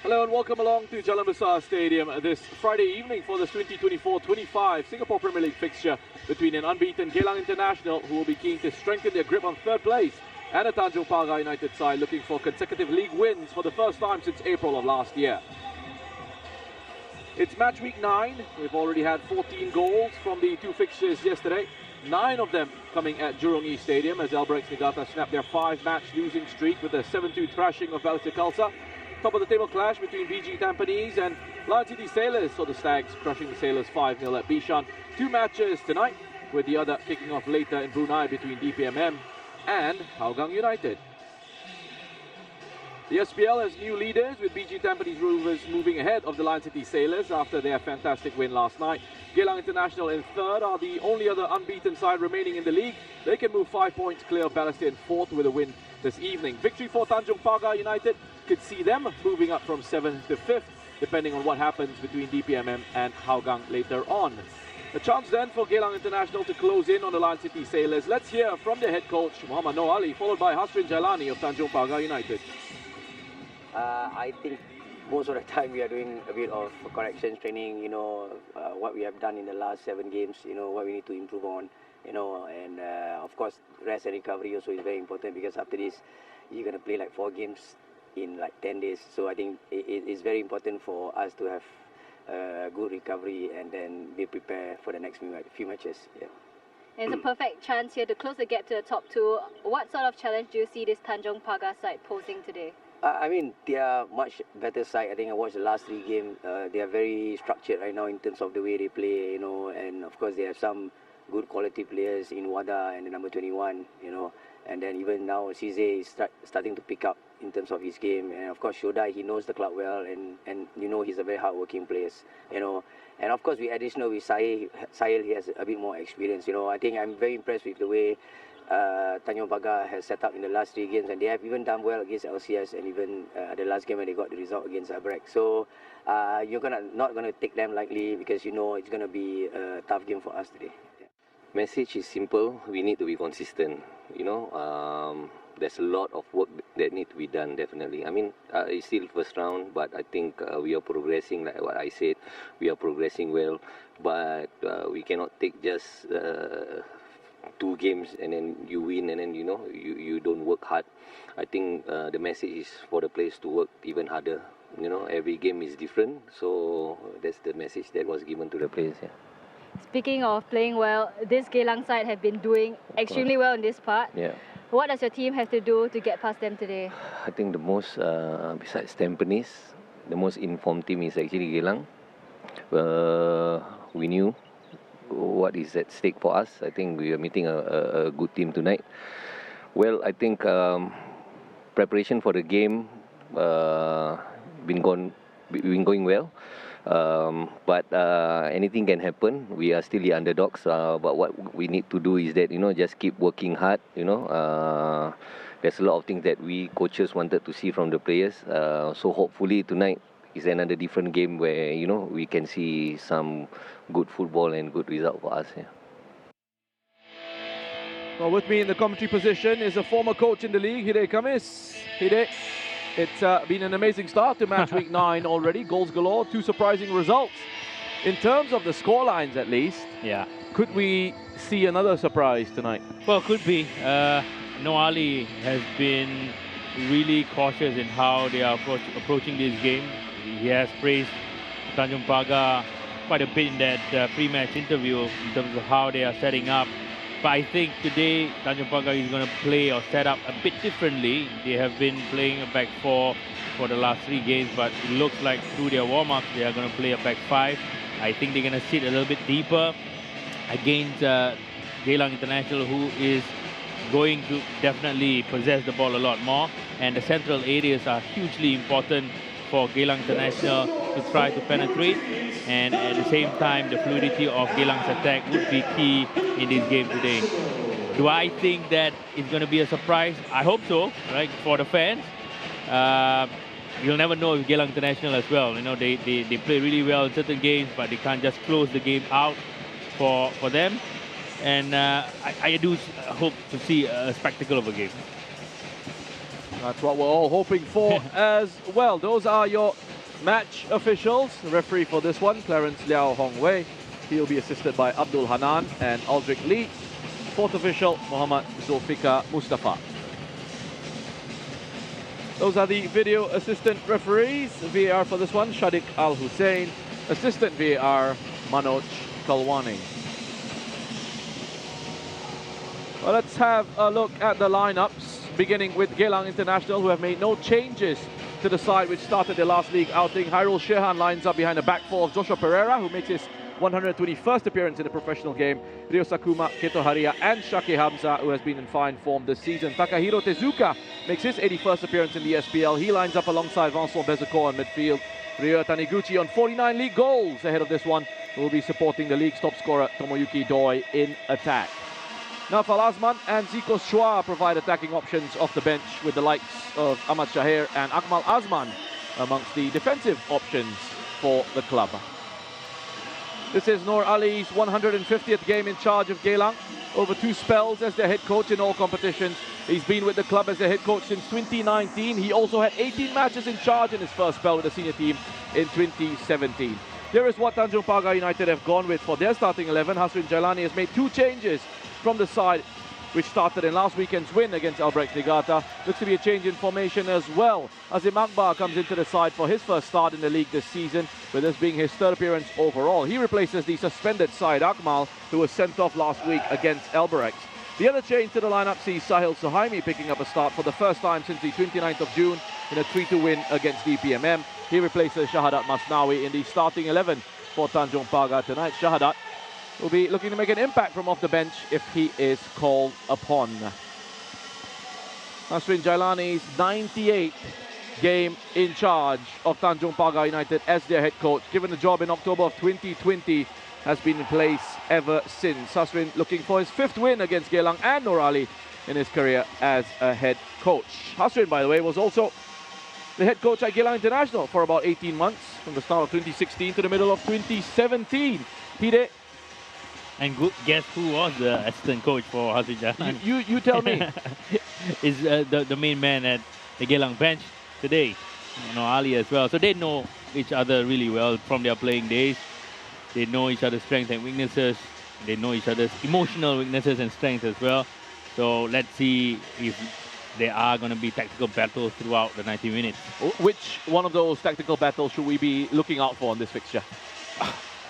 Hello and welcome along to Jalan Besar Stadium this Friday evening for the 2024-25 Singapore Premier League fixture between an unbeaten Geylang International, who will be keen to strengthen their grip on third place, and a Tanjong Pagar United side looking for consecutive league wins for the first time since April of last year. It's match week 9. We've already had 14 goals from the two fixtures yesterday, 9 of them coming at Jurong East Stadium as Albirex Niigata snapped their 5-match losing streak with a 7-2 thrashing of Balestier Khalsa. Top of the table clash between BG Tampines and Lion City Sailors, so the Stags crushing the Sailors 5-0 at Bishan. 2 matches tonight, with the other kicking off later in Brunei between DPMM and Hougang United. The SPL has new leaders, with BG Tampines Rovers moving ahead of the Lion City Sailors after their fantastic win last night. Geylang International in third are the only other unbeaten side remaining in the league. They can move 5 points clear of Balestier in fourth with a win this evening. Victory for Tanjong Pagar United could see them moving up from 7th to 5th, depending on what happens between DPMM and Hougang later on. A chance then for Geylang International to close in on the Lion City Sailors. Let's hear from their head coach, Muhammad Noor Ali, followed by Hasrin Jailani of Tanjong Pagar United. I think most of the time we are doing a bit of corrections training, what we have done in the last 7 games, what we need to improve on, and of course rest and recovery also is very important, because after this you're going to play like 4 games in like 10 days. So I think it's very important for us to have good recovery and then be prepared for the next few matches. Yeah. It's a perfect chance here to close the gap to the top 2. What sort of challenge do you see this Tanjong Pagar side posing today? I mean, they are much better side. I think I watched the last 3 games. They are very structured right now in terms of the way they play, and of course they have some good quality players in Wada and the number 21, and then even now Cize is starting to pick up in terms of his game, and of course Shodai, he knows the club well, and he's a very hard-working player, and of course with additional with Sahil, he has a bit more experience. I think I'm very impressed with the way Tanjong Pagar has set up in the last 3 games, and they have even done well against LCS, and even the last game when they got the result against Albirex. So you're not gonna take them lightly, because it's gonna be a tough game for us today. Message is simple. We need to be consistent. There's a lot of work that need to be done, definitely. I mean, it's still first round, but I think we are progressing, like what I said. We are progressing well, but we cannot take just 2 games and then you win, and then you don't work hard. I think the message is for the players to work even harder. Every game is different, so that's the message that was given to the players. Yeah. Speaking of playing well, this Geylang side have been doing extremely well in this part. Yeah. What does your team have to do to get past them today? I think the most, besides Tampines, the most informed team is actually Geylang. We knew what is at stake for us. I think we are meeting a good team tonight. Well, I think preparation for the game been going well. But anything can happen. We are still the underdogs, but what we need to do is that just keep working hard. There's a lot of things that we coaches wanted to see from the players, so hopefully tonight is another different game where we can see some good football and good result for us. Yeah. Well, with me in the commentary position is a former coach in the league, Hide Kamis. Hide, it's been an amazing start to match week 9 already. Goals galore, 2 surprising results. In terms of the scorelines, at least, could we see another surprise tonight? Well, could be. Noor Ali has been really cautious in how they are approaching this game. He has praised Tanjong Pagar quite a bit in that pre-match interview in terms of how they are setting up. But I think today Tanjong Pagar is going to play or set up a bit differently. They have been playing a back four for the last 3 games, but it looks like through their warm-ups they are going to play a back 5. I think they're going to sit a little bit deeper against Geylang International, who is going to definitely possess the ball a lot more. And the central areas are hugely important for Geylang International to try to penetrate. And at the same time, the fluidity of Geylang's attack would be key in this game today. Do I think that it's going to be a surprise? I hope so, right, for the fans. You'll never know with Geylang International as well. You know, they play really well in certain games, but they can't just close the game out for them. And I do hope to see a spectacle of a game. That's what we're all hoping for as well. Those are your match officials. The referee for this one, Clarence Liao Hong Wei. He'll be assisted by Abdul Hanan and Aldrich Lee. Fourth official, Muhammad Zulfikar Mustafa. Those are the video assistant referees. VAR for this one, Shadiq Al Hussein. Assistant VAR, Manoj Kalwani. Well, let's have a look at the lineups, beginning with Geylang International, who have made no changes to the side which started their last league outing. Hairul Shehan lines up behind the back four of Joshua Pereira, who makes his 121st appearance in a professional game. Rio Sakuma, Keto Haria and Shaki Hamza, who has been in fine form this season. Takahiro Tezuka makes his 81st appearance in the SPL. He lines up alongside Vincent Bezuko in midfield. Ryo Taniguchi on 49 league goals ahead of this one, who will be supporting the league's top scorer Tomoyuki Doi in attack. Naufal Azman and Zico Shua provide attacking options off the bench, with the likes of Ahmad Shahir and Akmal Azman amongst the defensive options for the club. This is Noor Ali's 150th game in charge of Geylang. Over 2 spells as their head coach in all competitions. He's been with the club as their head coach since 2019. He also had 18 matches in charge in his first spell with the senior team in 2017. Here is what Tanjong Pagar United have gone with for their starting 11. Hasrin Jailani has made 2 changes from the side, which started in last weekend's win against Albrecht Niigata. Looks to be a change in formation as well. Azim Akbar comes into the side for his first start in the league this season, with this being his 3rd appearance overall. He replaces the suspended Syed Akmal, who was sent off last week against Albrecht. The other change to the lineup sees Sahil Suhaimi picking up a start for the first time since the 29th of June in a 3-2 win against DPMM. He replaces Shahadat Masnawi in the starting 11 for Tanjong Pagar tonight. Shahadat will be looking to make an impact from off the bench if he is called upon. Hasrin Jailani's 98th game in charge of Tanjong Pagar United as their head coach, given the job in October of 2020, has been in place ever since. Hasrin looking for his 5th win against Geylang and Noor Ali in his career as a head coach. Hasrin, by the way, was also the head coach at Geylang International for about 18 months, from the start of 2016 to the middle of 2017. Pide, and guess who was the assistant coach for Hasrin Jalan? You tell me. Is the main man at the Geylang bench today. You know, Ali as well. So they know each other really well from their playing days. They know each other's strengths and weaknesses. They know each other's emotional weaknesses and strengths as well. So let's see if there are going to be tactical battles throughout the 90 minutes. Which one of those tactical battles should we be looking out for in this fixture?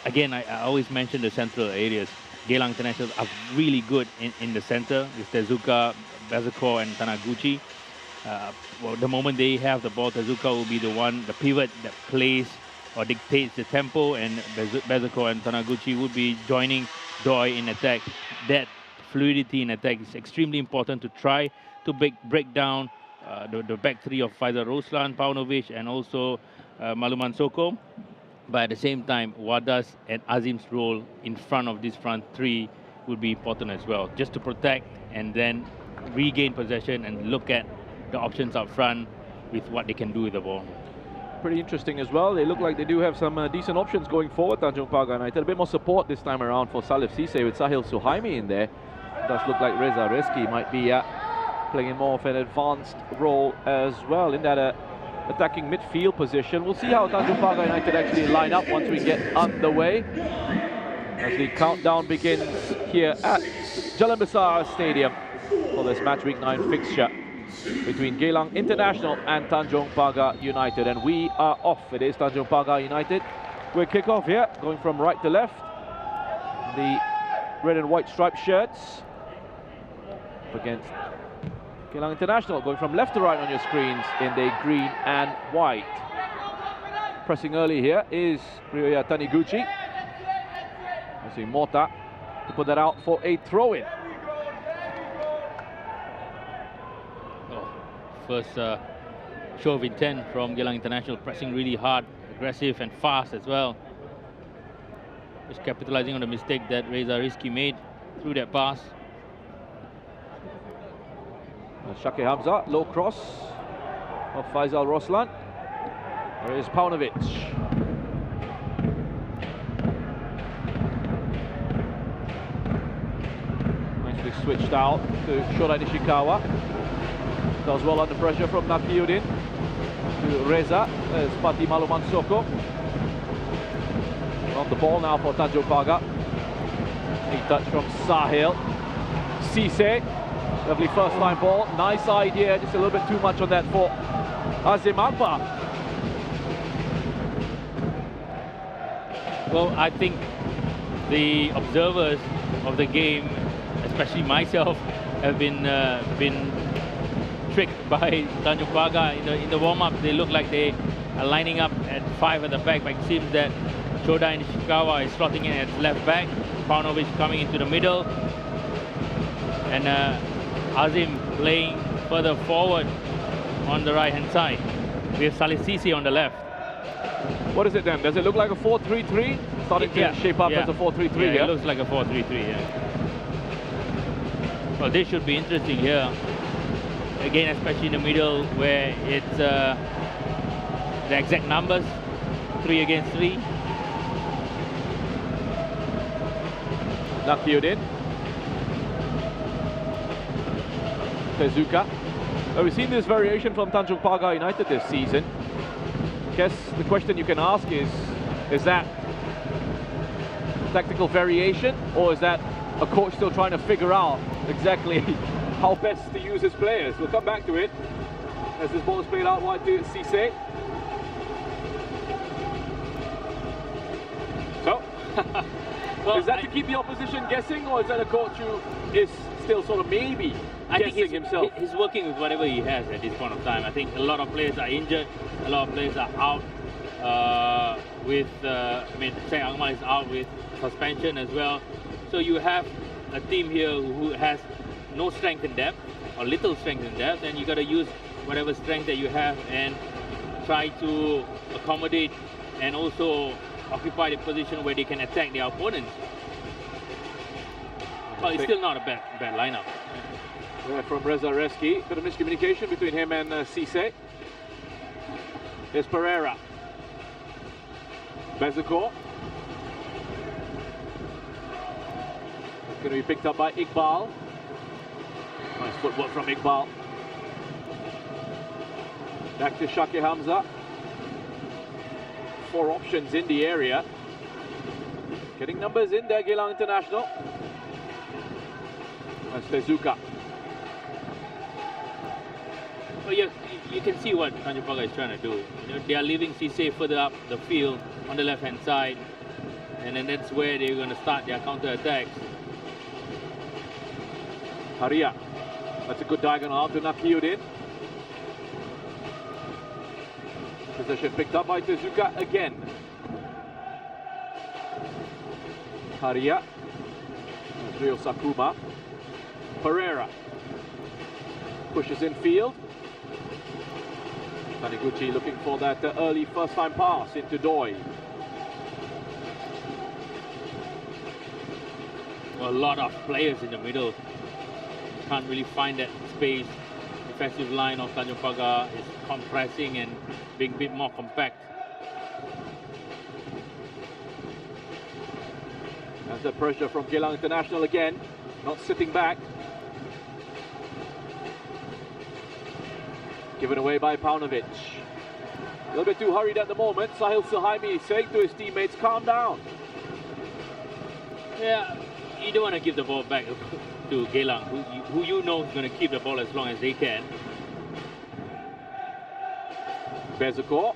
Again, I always mention the central areas. Geylang International are really good in the center with Tezuka, Bezuko and Taniguchi. Well, the moment they have the ball, Tezuka will be the pivot that plays or dictates the tempo, and Bezuko and Taniguchi will be joining Doi in attack. That fluidity in attack is extremely important to try to break down the back 3 of Faisal Roslan, Paunovic and also Maluman Soko. But at the same time, Wada's and Azim's role in front of this front 3 would be important as well, just to protect and then regain possession and look at the options up front with what they can do with the ball. Pretty interesting as well. They look like they do have some decent options going forward, Tanjong Pagar United. A bit more support this time around for Salif Sise with Sahil Suhaimi in there. It does look like Reza Reski might be playing in more of an advanced role as well in that attacking midfield position. We'll see how Tanjong Pagar United actually line up once we get underway, as the countdown begins here at Jalan Besar Stadium for this match week 9 fixture. between Geylang International and Tanjong Pagar United. And we are off. It is Tanjong Pagar United. Quick kickoff here, going from right to left. The red and white striped shirts up against Geylang International, going from left to right on your screens in the green and white. Pressing early here is Ryoya Taniguchi. I see Mota to put that out for a throw-in. First show of intent from Geylang International, pressing really hard, aggressive and fast as well. Just capitalizing on the mistake that Reza Rizki made through that pass. Shake Hamza, low cross of Faisal Roslan. There is Paunovic. Nicely switched out to Shorai Nishikawa. Does well under pressure from Nakiuddin to Reza. There's Pati Maluman Soko. On the ball now for Tanjong Pagar. A touch from Sahil. Cisse. Lovely first line ball. Nice idea. Just a little bit too much on that for Azim Akbar. Well, I think the observers of the game, especially myself, have been tricked by Tanjong Pagar. In the warm-up, they look like they are lining up at 5 at the back, but it seems that Shorai Nishikawa is slotting in at left back, Paunovic coming into the middle, and Azim playing further forward on the right-hand side. We have Salih Cisse on the left. What is it then? Does it look like a 4-3-3? Starting to shape up as a 4-3-3 here. It looks like a 4-3-3, yeah. Well, this should be interesting here. Again, especially in the middle where it's the exact numbers, 3 against 3. Nakiuddin. Tezuka. Well, we've seen this variation from Tanjong Pagar United this season. I guess the question you can ask is that tactical variation, or is that a coach still trying to figure out exactly how best to use his players? We'll come back to it as this ball is played out wide to Cisse. So, well, is that to keep the opposition guessing, or is that a coach who is still sort of maybe guessing himself? He's working with whatever he has at this point of time. I think a lot of players are injured, a lot of players are out Syed Akmal is out with suspension as well. So you have a team here who has no strength in depth, or little strength in depth, and you got to use whatever strength that you have and try to accommodate and also occupy the position where they can attack their opponents. But it's still not a bad lineup. Yeah, from Reza Reski, bit of miscommunication between him and Cisse. Here's Pereira. Bezakor. It's going to be picked up by Iqbal. Nice footwork from Iqbal. Back to Shake Hamza. 4 options in the area. Getting numbers in there, Geylang International. That's Tezuka. Well, you can see what Tanjong Pagar is trying to do. They are leaving Cisse further up the field on the left-hand side, and then that's where they're going to start their counter-attacks. Haria. That's a good diagonal out to Nakiuddin. Possession picked up by Tezuka again. Haria. Rio Sakuma. Pereira. Pushes in field. Taniguchi looking for that early first-time pass into Doi. Well, a lot of players in the middle. Can't really find that space. Defensive line of Tanjong Pagar is compressing and being a bit more compact. That's the pressure from Geylang International again. Not sitting back. Given away by Paunovic. A little bit too hurried at the moment. Sahil Suhaimi saying to his teammates, calm down. Yeah, you don't want to give the ball back to Geylang, who you know is going to keep the ball as long as they can. Bezakor.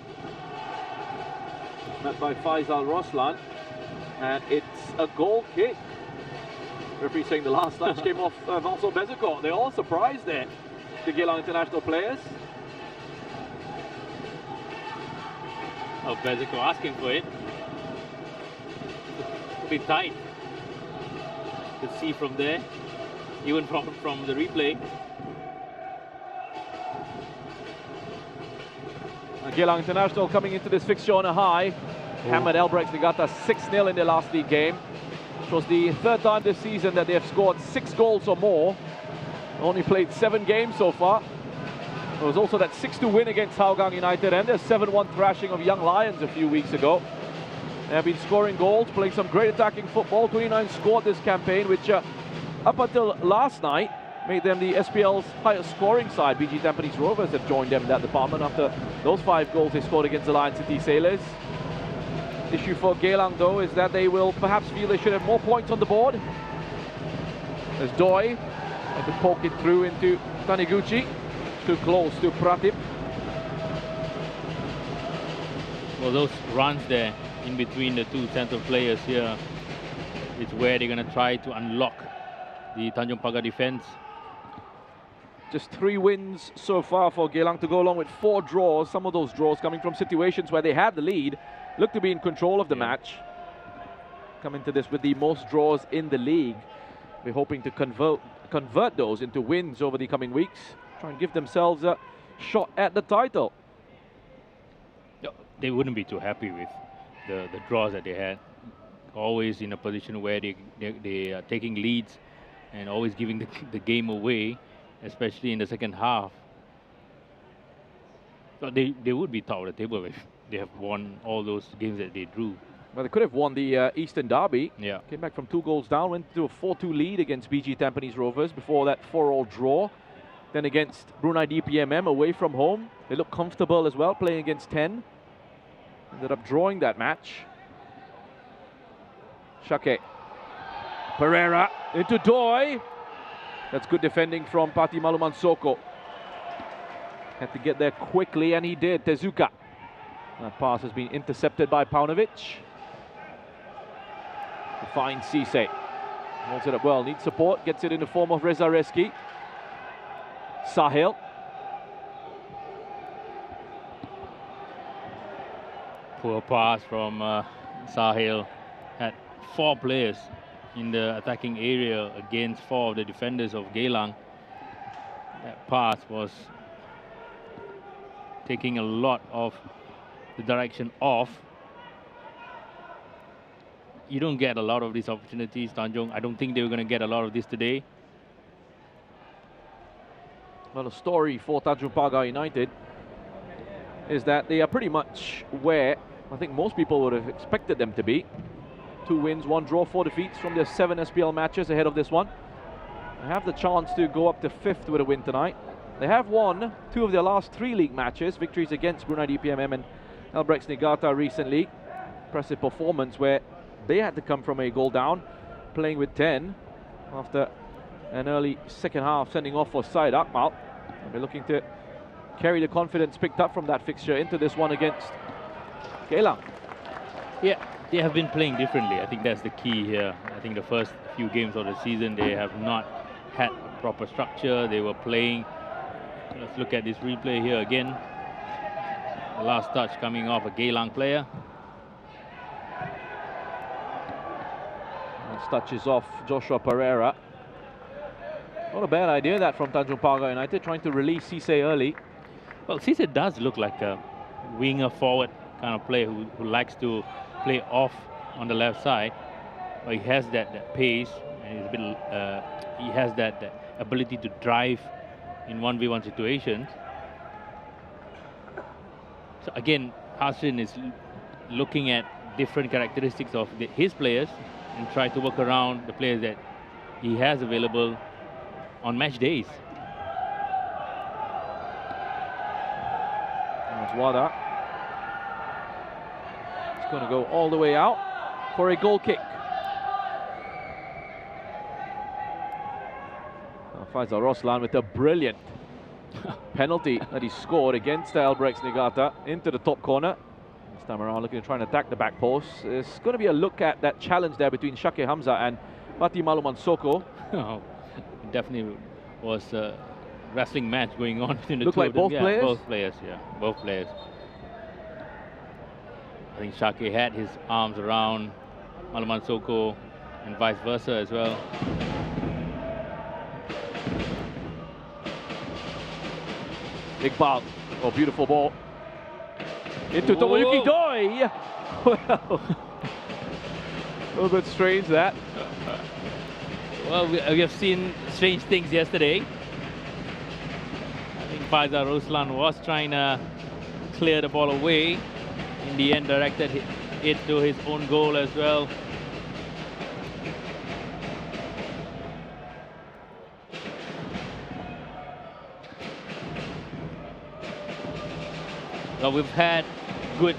Met by Faisal Roslan. And it's a goal kick. Referee saying the last touch came off also Bezakor. They're all surprised there, the Geylang international players. Oh, Bezakor asking for it. A bit tight. You can see from there, even from the replay. Geylang International coming into this fixture on a high. Hammered Albrecht Niigata 6-0 in their last league game. It was the third time this season that they have scored 6 goals or more. Only played 7 games so far. There was also that 6-2 win against Hougang United and their 7-1 thrashing of Young Lions a few weeks ago. They have been scoring goals, playing some great attacking football. 29 scored this campaign, which up until last night made them the SPL's highest scoring side. BG Tampines Rovers have joined them in that department after those 5 goals they scored against the Lion City Sailors. Issue for Geylang though is that they will perhaps feel they should have more points on the board. As Doi had to poke it through into Taniguchi, too close to Pratip. Well, those runs there in between the two central players here is where they're going to try to unlock the Tanjong Pagar defense. Just 3 wins so far for Geylang to go along with 4 draws. Some of those draws coming from situations where they had the lead, looked to be in control of the match. Come into this with the most draws in the league. We're hoping to convert those into wins over the coming weeks. Try and give themselves a shot at the title. They wouldn't be too happy with the draws that they had. Always in a position where they are taking leads and always giving the game away, especially in the second half. So they would be top of the table if they have won all those games that they drew. Well, they could have won the Eastern Derby. Yeah. Came back from 2 goals down, went to a 4-2 lead against BG Tampines Rovers before that 4-all draw. Then against Brunei DPMM away from home. They looked comfortable as well, playing against 10. Ended up drawing that match. Shake. Pereira into Doi. That's good defending from Pati Maluman Soko. Had to get there quickly, and he did. Tezuka. That pass has been intercepted by Paunovic. Finds Cisse. Holds it up well, needs support, gets it in the form of Reza Reski. Sahil. Poor pass from Sahil. Had 4 players in the attacking area against 4 of the defenders of Geylang. That pass was taking a lot of the direction off. You don't get a lot of these opportunities, Tanjong. I don't think they were going to get a lot of this today. Well, the story for Tanjong Pagar United is that they are pretty much where I think most people would have expected them to be. 2 wins, 1 draw, 4 defeats from their 7 SPL matches ahead of this one. They have the chance to go up to 5th with a win tonight. They have won 2 of their last 3 league matches, victories against Brunei DPMM and Albrecht Niigata recently. Impressive performance where they had to come from a goal down, playing with 10 after an early second half, sending off for Syed Akmal. They're looking to carry the confidence picked up from that fixture into this one against Geylang. Yeah, they have been playing differently. I think that's the key here. I think the first few games of the season, they have not had a proper structure. They were playing. Let's look at this replay here again. The last touch coming off a Geylang player. This touch is off Joshua Pereira. Not a bad idea that from Tanjong Pagar United, trying to release Cisse early. Well, Cisse does look like a winger forward kind of player who likes to play off on the left side. But he has that pace, and he's a bit, he has that ability to drive in 1v1 situations. So again, Hassan is looking at different characteristics of his players and try to work around the players that he has available on match days. There's Wada. It's going to go all the way out for a goal kick. Faisal Roslan with a brilliant penalty that he scored against Albrecht Nigata into the top corner. This time around looking to try and attack the back post. There's going to be a look at that challenge there between Shake Hamza and Pati Maluman Soko. Oh, it definitely was a wrestling match going on between the Looked two like of them. both players? Both players, yeah. Both players. I think Shake had his arms around Maluman Soko and vice versa as well. Iqbal, oh, beautiful ball. Into Tomoyuki Doi! Well, a little bit strange that. Well, we have seen strange things yesterday. I think Faizal Ruslan was trying to clear the ball away. In the end, directed it to his own goal as well. Well, we've had good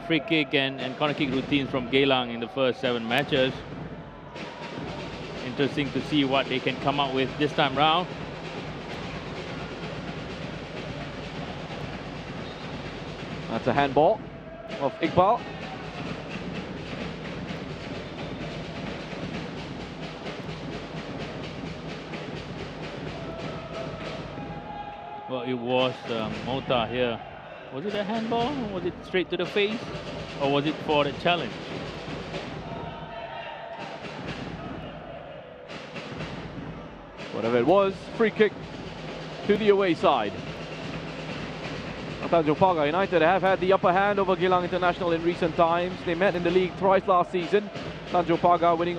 free kick and corner kick routines from Geylang in the first 7 matches. Interesting to see what they can come up with this time round. That's a handball of Iqbal. Well, it was Mota here. Was it a handball? Was it straight to the face? Or was it for the challenge? Whatever it was, free kick to the away side. Tanjong Pagar United have had the upper hand over Geylang International in recent times. They met in the league twice last season. Tanjong Pagar winning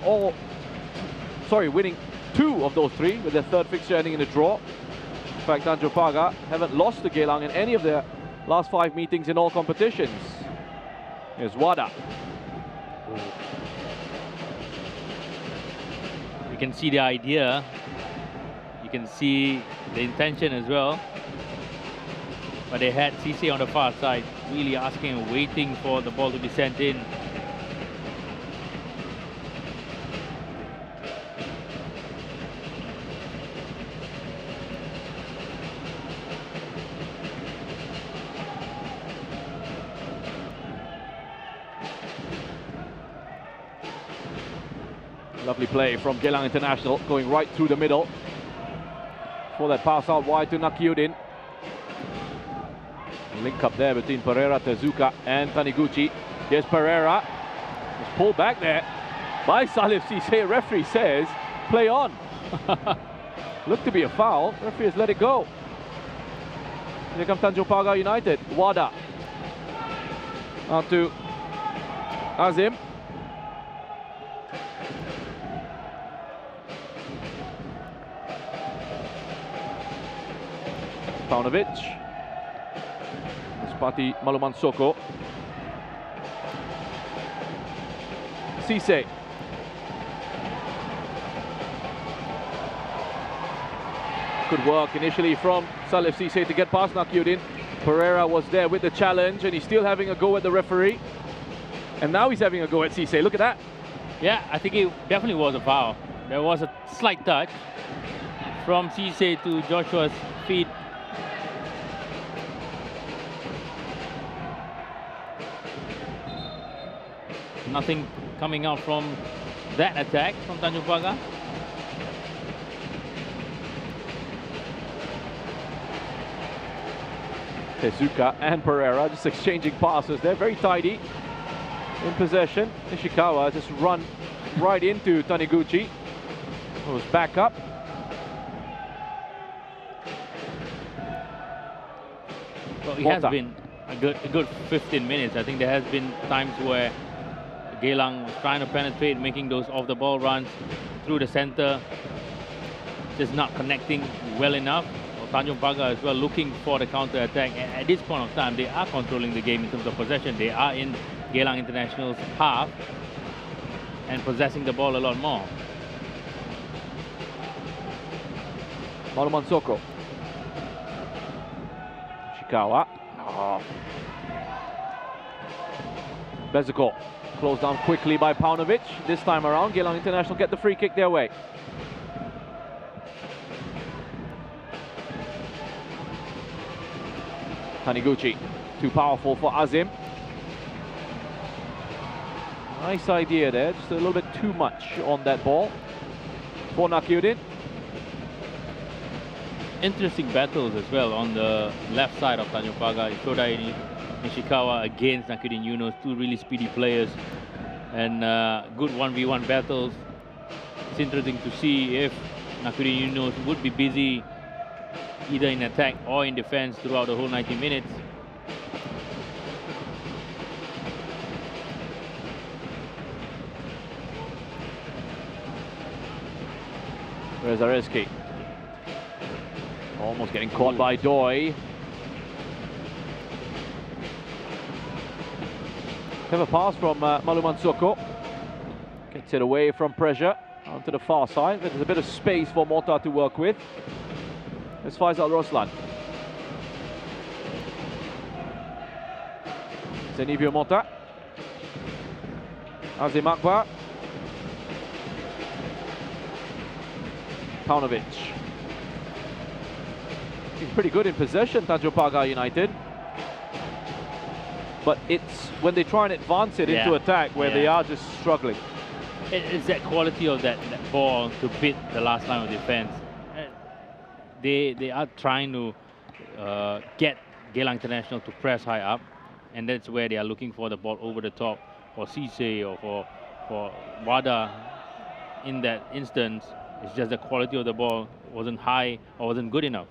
2 of those 3, with their 3rd fixture ending in a draw. In fact, Tanjong Pagar haven't lost to Geylang in any of their last 5 meetings in all competitions. Here's Wada. You can see the idea. You can see the intention as well. But they had CC on the far side, really asking and waiting for the ball to be sent in. Lovely play from Geylang International, going right through the middle. For that pass out wide to Nakiuddin. Link up there between Pereira, Tezuka and Taniguchi. Here's Pereira. Just pulled back there by Salif Cisse. Referee says, play on. Looked to be a foul. Referee has let it go. Here comes Tanjong Pagar United. Wada. Out to Azim. Paunovic. Pati Maluman Soko. Cisse. Good work initially from Salif Cisse to get past Nakiuddin. Pereira was there with the challenge and he's still having a go at the referee. And now he's having a go at Cisse. Look at that. Yeah, I think it definitely was a foul. There was a slight touch from Cisse to Joshua's feet. Nothing coming out from that attack from Tanjong Pagar. Tezuka and Pereira just exchanging passes. They're very tidy in possession. Ishikawa just run right into Taniguchi, who was back up. Well, it has been a good 15 minutes. I think there has been times where Geylang was trying to penetrate, making those off-the-ball runs through the center, just not connecting well enough. Tanjong Pagar as well looking for the counter-attack. At this point of time, they are controlling the game in terms of possession. They are in Geylang International's half and possessing the ball a lot more. Maluman Soko. Ishikawa. Oh. Bezuko. Closed down quickly by Paunovic. This time around, Geylang International get the free kick their way. Taniguchi, too powerful for Azim. Nice idea there, just a little bit too much on that ball for Nakyudin. Interesting battles as well on the left side of Tanjong Pagar. Shodai Nishikawa against Nakyudin Yunus, two really speedy players, and good 1v1 battles. It's interesting to see if Nakyudin Yunus would be busy either in attack or in defense throughout the whole 90 minutes. Rezareski almost getting caught by Doi. Clever pass from Maluman Soko. Gets it away from pressure onto the far side. There's a bit of space for Mota to work with. It's Faisal Roslan. Zenivio Mota. Azim Akbar. Paunovic. He's pretty good in possession, Tanjong Pagar United. But it's when they try and advance it into attack where they are just struggling. It's that quality of that ball to beat the last line of defense. They are trying to get Geylang International to press high up, and that's where they are looking for the ball over the top for Cisse or for Wada. In that instance, it's just the quality of the ball wasn't high or wasn't good enough.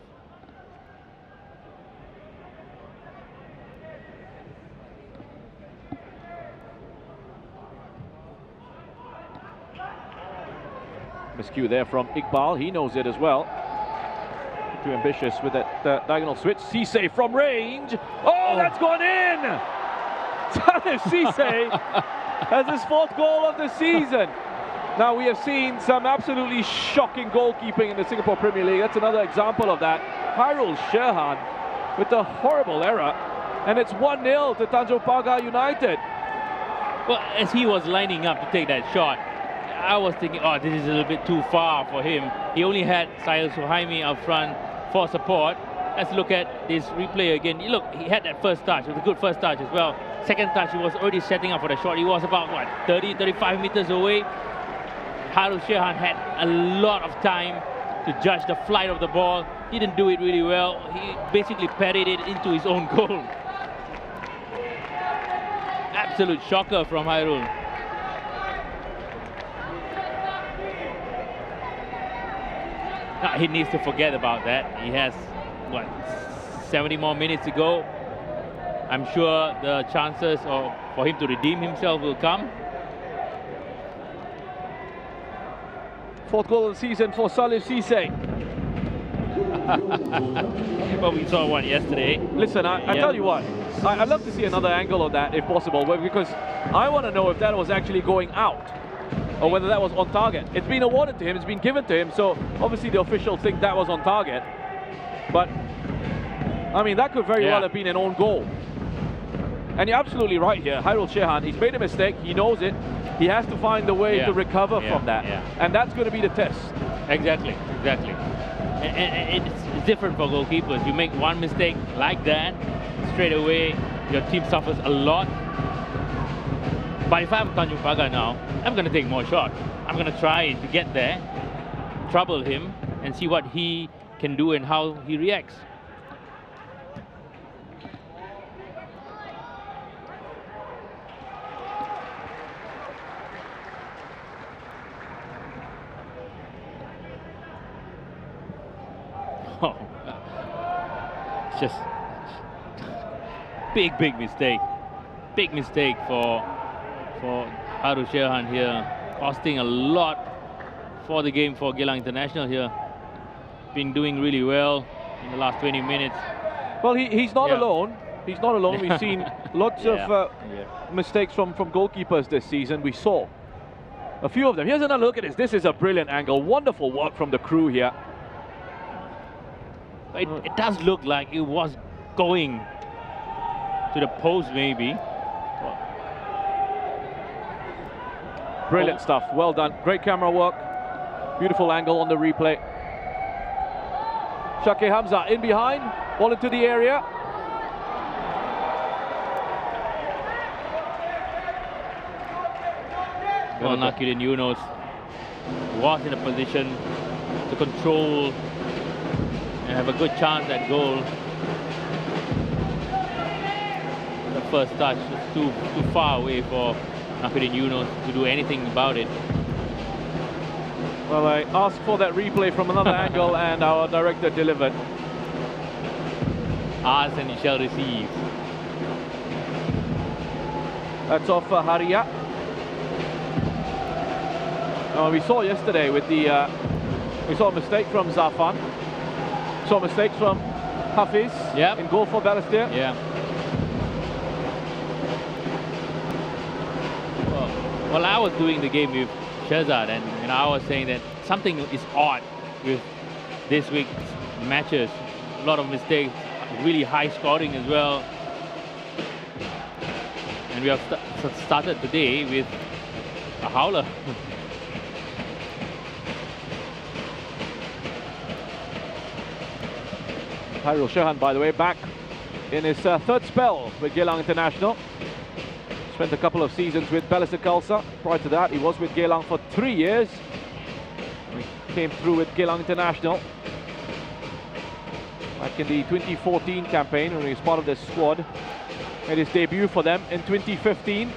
Miscue there from Iqbal, he knows it as well. Too ambitious with that diagonal switch. Cisse from range. Oh, that's gone in! Salif Cisse has his 4th goal of the season. Now, we have seen some absolutely shocking goalkeeping in the Singapore Premier League. That's another example of that. Hairul Sherhan with a horrible error. And it's 1-0 to Tanjong Pagar United. Well, as he was lining up to take that shot, I was thinking, oh, this is a little bit too far for him. He only had Syed Suhaimi up front for support. Let's look at this replay again. Look, he had that first touch. It was a good first touch as well. Second touch, he was already setting up for the shot. He was about, what, 30, 35 meters away. Hairul Sherhan had a lot of time to judge the flight of the ball. He didn't do it really well. He basically parried it into his own goal. Absolute shocker from Hairul. He needs to forget about that. He has, what, 70 more minutes to go. I'm sure the chances for him to redeem himself will come. 4th goal of the season for Salif Cisse. Well, we saw one yesterday. Listen, I tell you what, I'd love to see another angle of that if possible, because I want to know if that was actually going out or whether that was on target. It's been awarded to him, it's been given to him, so obviously the officials think that was on target. But, I mean, that could very well have been an own goal. And you're absolutely right here. Hairul Sherhan, he's made a mistake, he knows it. He has to find a way to recover from that. And that's going to be the test. Exactly. And it's different for goalkeepers. You make one mistake like that, straight away, your team suffers a lot. But if I'm Tanjong Pagar now, I'm going to take more shots. I'm going to try to get there, trouble him, and see what he can do and how he reacts. Oh, it's just big mistake. Big mistake for Hairul Sherhan here, costing a lot for the game for Geylang International here. Been doing really well in the last 20 minutes. Well, he's not alone. He's not alone. We've seen lots of mistakes from goalkeepers this season. We saw a few of them. Here's another look at this. This is a brilliant angle. Wonderful work from the crew here. It does look like it was going to the post, maybe. Brilliant stuff. Well done. Great camera work. Beautiful angle on the replay. Shake Hamza in behind. Ball into the area. Well, Nakirin Yunus was in a position to control and have a good chance at goal. The first touch is too far away for Nakirin Yunus to do anything about it. Well, I asked for that replay from another angle and our director delivered. Ask and he shall receive. That's off Haria. We saw yesterday with the we saw a mistake from Zafan, saw mistakes from Hafiz in goal for Balestier. Yeah. Well, I was doing the game with Shehzad, and I was saying that something is odd with this week's matches. A lot of mistakes, really high scoring as well. And we have started today with a howler. Hairul Shehan, by the way, back in his third spell with Geylang International. Spent a couple of seasons with Balestier Khalsa. Prior to that, he was with Geylang for 3 years. He came through with Geylang International back in the 2014 campaign when he was part of the squad. Made his debut for them in 2015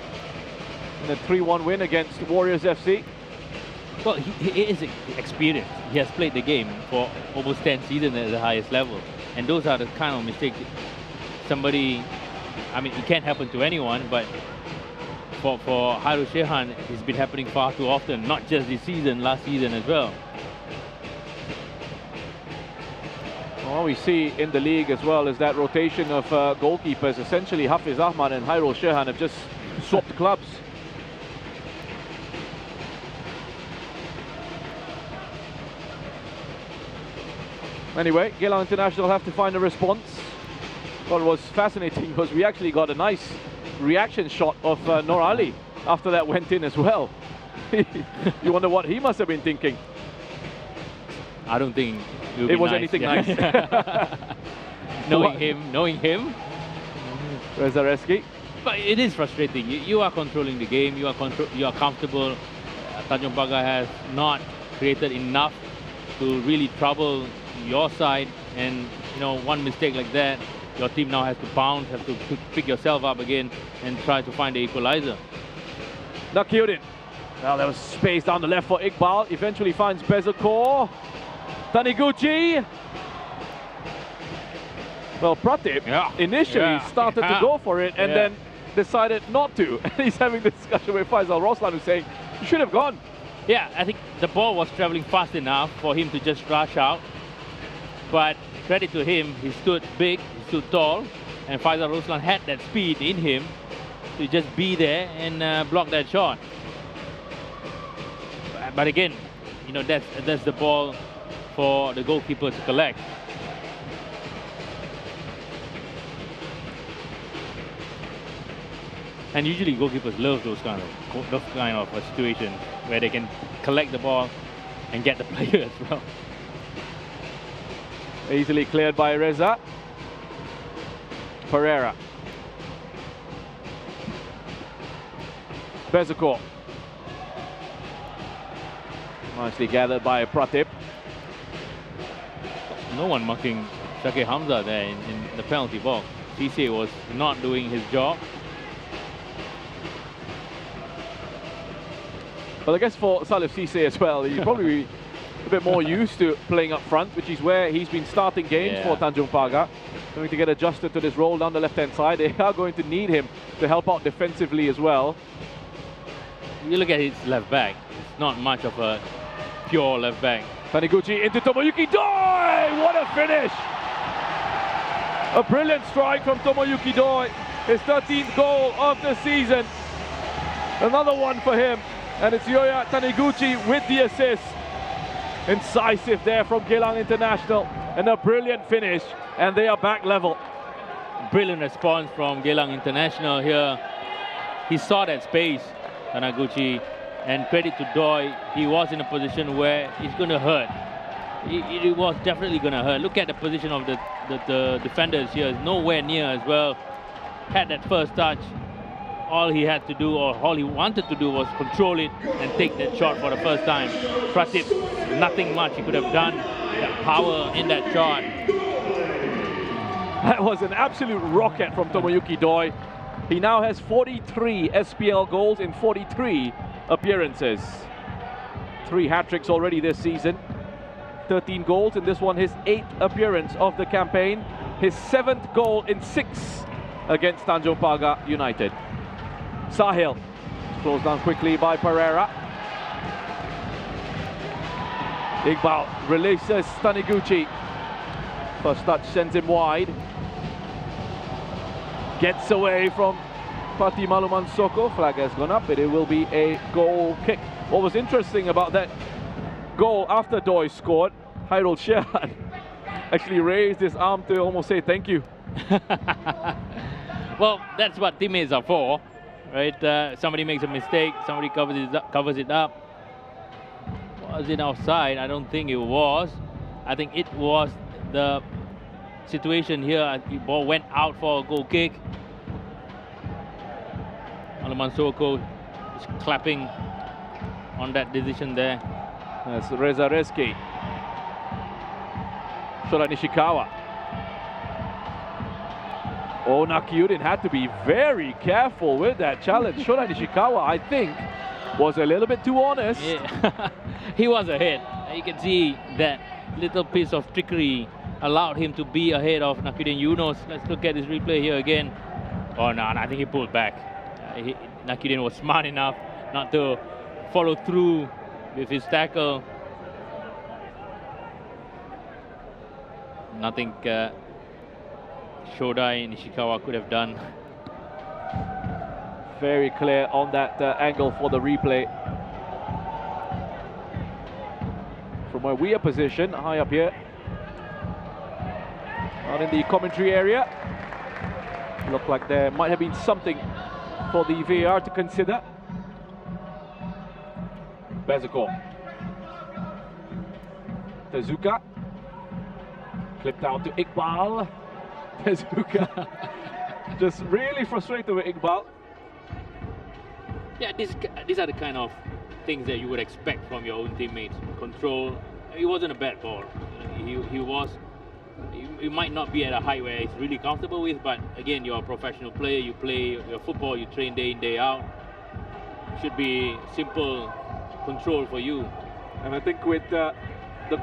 in a 3-1 win against Warriors FC. Well, he is experienced. He has played the game for almost 10 seasons at the highest level. And those are the kind of mistakes somebody, I mean, it can't happen to anyone, but for Hairul Shehan, it's been happening far too often, not just this season, last season as well. What we see in the league as well is that rotation of goalkeepers. Essentially, Hafiz Ahmad and Hairul Shehan have just swapped clubs. Anyway, Geylang International have to find a response. What was fascinating was we actually got a nice reaction shot of Noor Ali after that went in as well. You wonder what he must have been thinking. I don't think it was nice. Anything nice. knowing him. Rezareski. But it is frustrating. You are controlling the game. You are comfortable. Tanjong Pagar has not created enough to really trouble your side, and you know, one mistake like that, your team now has to bounce, have to pick yourself up again and try to find the equalizer. Nakirin. Well, there was space down the left for Iqbal. Eventually finds Bezakor. Taniguchi. Well, Pratip initially started to go for it and then decided not to. And he's having this discussion with Faisal Roslan, who's saying, you should have gone. Yeah, I think the ball was traveling fast enough for him to just rush out. But credit to him, he stood big, he stood tall, and Faisal Roslan had that speed in him to just be there and block that shot. But again, you know, that's the ball for the goalkeeper to collect. And usually goalkeepers love those kind of situations where they can collect the ball and get the player as well. Easily cleared by Reza. Pereira. Bezakor. Nicely gathered by Pratip. No one marking Shakir Hamza there in the penalty box. Cisse was not doing his job. Well, I guess for Salif Cisse as well, he's probably a bit more used to playing up front, which is where he's been starting games for Tanjong Pagar. Going to get adjusted to this role down the left-hand side. They are going to need him to help out defensively as well. You look at his left back, it's not much of a pure left back. Taniguchi into Tomoyuki Doi! What a finish! A brilliant strike from Tomoyuki Doi. His 13th goal of the season. Another one for him. And it's Yoya Taniguchi with the assist. Incisive there from Geylang International. And a brilliant finish. And they are back level. Brilliant response from Geylang International here. He saw that space, Taniguchi. And credit to Doi, he was in a position where it's going to hurt. It was definitely going to hurt. Look at the position of the defenders here. Nowhere near as well. Had that first touch. all he had to do, or all he wanted to do, was control it and take that shot for the first time. Pratip, nothing much he could have done. The power in that shot. That was an absolute rocket from Tomoyuki Doi. He now has 43 SPL goals in 43 appearances. 3 hat-tricks already this season. 13 goals in this one, his 8th appearance of the campaign. His 7th goal in 6 against Tanjong Pagar United. Sahil, closed down quickly by Pereira. Iqbal releases Taniguchi. First touch sends him wide. Gets away from Pati Maluman Soko. Flag has gone up, but it will be a goal kick. What was interesting about that goal after Doi scored, Hairul Shehan actually raised his arm to almost say thank you. Well, that's what teammates are for, right? Somebody makes a mistake, somebody covers it up. Was it offside? I don't think it was. I think it was the situation here. The ball went out for a goal kick. Maluman Soko is clapping on that decision there. That's Reza Reski. Shota Nishikawa. Oh, Nakyudin had to be very careful with that challenge. Shota Nishikawa, I think, was a little bit too honest. Yeah. He was ahead. You can see that little piece of trickery allowed him to be ahead of Nakyudin Yunos. Let's look at his replay here again. Oh no, I think he pulled back. Nakyudin was smart enough not to follow through with his tackle. Nothing Shodai Nishikawa could have done. Very clear on that angle for the replay. From where we are positioned, high up here, out in the commentary area, looked like there might have been something for the VAR to consider. Bezakor. Tezuka. Clipped out to Iqbal. Tezuka. Just really frustrated with Iqbal. Yeah, these are the kind of things that you would expect from your own teammates. Control. It wasn't a bad ball. He might not be at a height where he's really comfortable with, but again, you're a professional player. You play your football. You train day in, day out. Should be simple control for you. And I think with the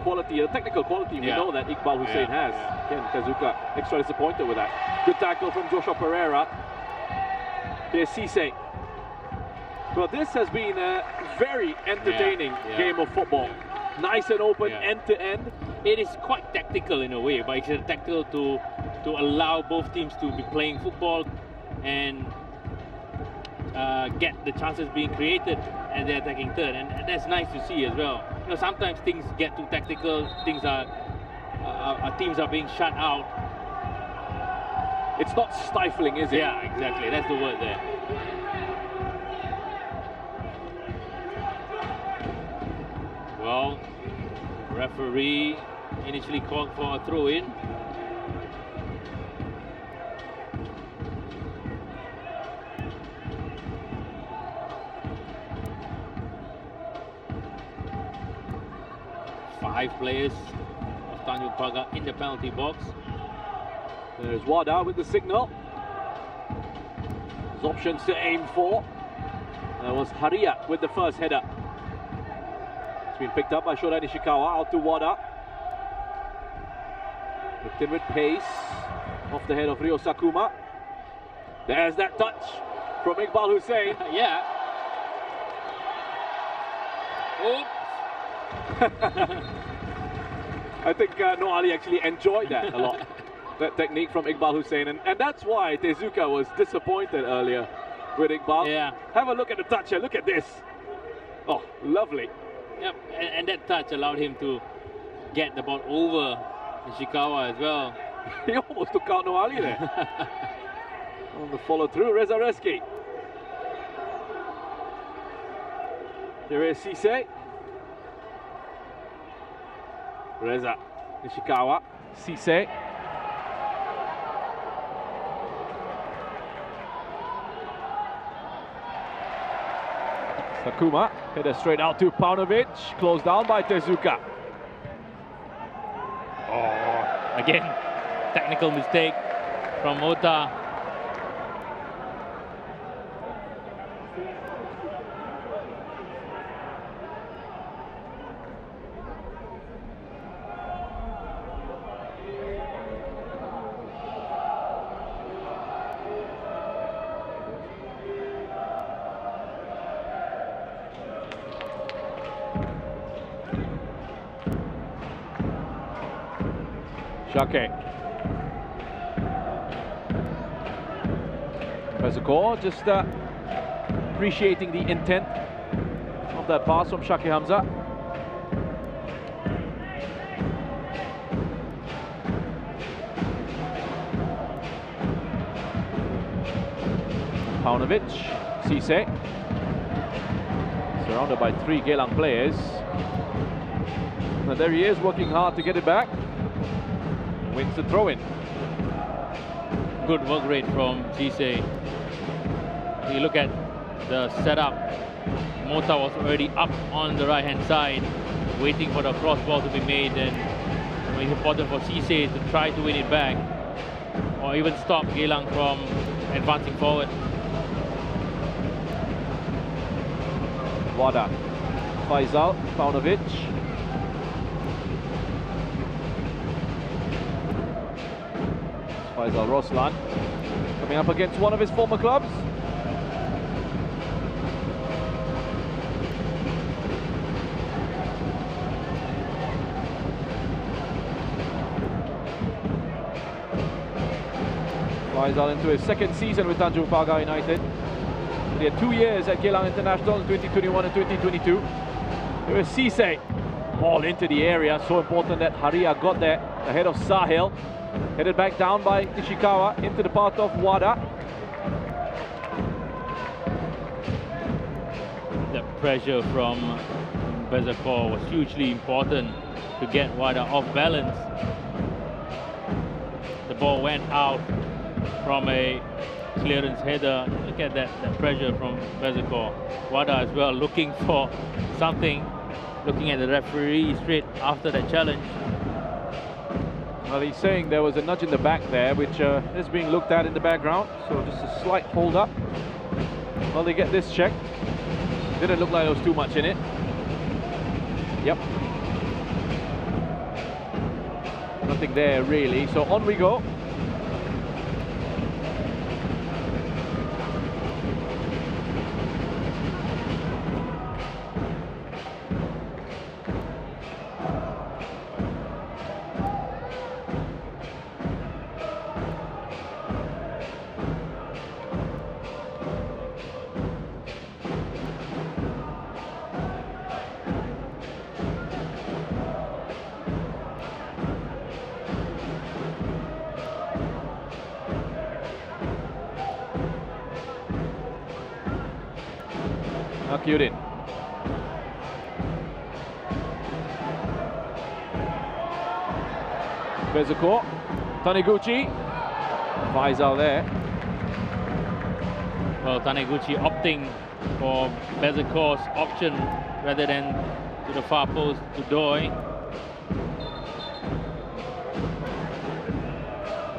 quality, the technical quality, we know that Iqbal Hussein has. Again, Tezuka extra disappointed with that. Good tackle from Joshua Pereira. Here's Cisse. Well, this has been a very entertaining game of football. Nice and open, end to end. It is quite tactical in a way, but it's tactical to allow both teams to be playing football and get the chances being created at the attacking third, and that's nice to see as well. You know, sometimes things get too tactical. Things teams are being shut out. It's not stifling, is it? Yeah, exactly. That's the word there. Well, referee initially called for a throw-in. Five players of Tanjong Pagar in the penalty box. There's Wada with the signal. There's options to aim for. There was Haria with the first header. It's been picked up by Shota Nishikawa, out to Wada. Looked in with pace, off the head of Rio Sakuma. There's that touch from Iqbal Hussein. Yeah. Oops. I think Noor Ali actually enjoyed that a lot. That technique from Iqbal Hussein, and that's why Tezuka was disappointed earlier with Iqbal. Yeah. Have a look at the touch here, look at this. Oh, lovely. Yep, and that touch allowed him to get the ball over Nishikawa as well. He almost took out Noor Ali there. On the follow through, Reza Reski. Here is Cisse. Reza, Nishikawa, Cisse. Takuma, header straight out to Paunovic, closed down by Tezuka. Oh, again, technical mistake from Ota. Shake. Bezakor just appreciating the intent of that pass from Shake Hamza. Paunovic, Cisse. Surrounded by 3 Geylang players. And there he is, working hard to get it back. Wins the throw-in. Good work rate from Cisse. You look at the setup. Mota was already up on the right-hand side, waiting for the cross ball to be made, and it's important for Cisse to try to win it back, or even stop Geylang from advancing forward. Wada, Faisal, Paunovic. Faisal Roslan coming up against one of his former clubs. Faisal into his second season with Tanjong Pagar United. He had 2 years at Geylang International in 2021 and 2022. There was Cisse. Ball into the area, so important that Haria got there ahead of Sahil. Headed back down by Ishikawa into the path of Wada. The pressure from Besar was hugely important to get Wada off balance. The ball went out from a clearance header. Look at that pressure from Besar. Wada as well looking for something, looking at the referee straight after that challenge. Well, he's saying there was a nudge in the back there, which is being looked at in the background. So just a slight hold up. Well, they get this checked. Didn't look like there was too much in it. Yep. Nothing there really. So on we go. Kyudin. Bezakor, Taniguchi, Faisal there. Well, Taniguchi opting for Bezakor's option rather than to the far post to Doi.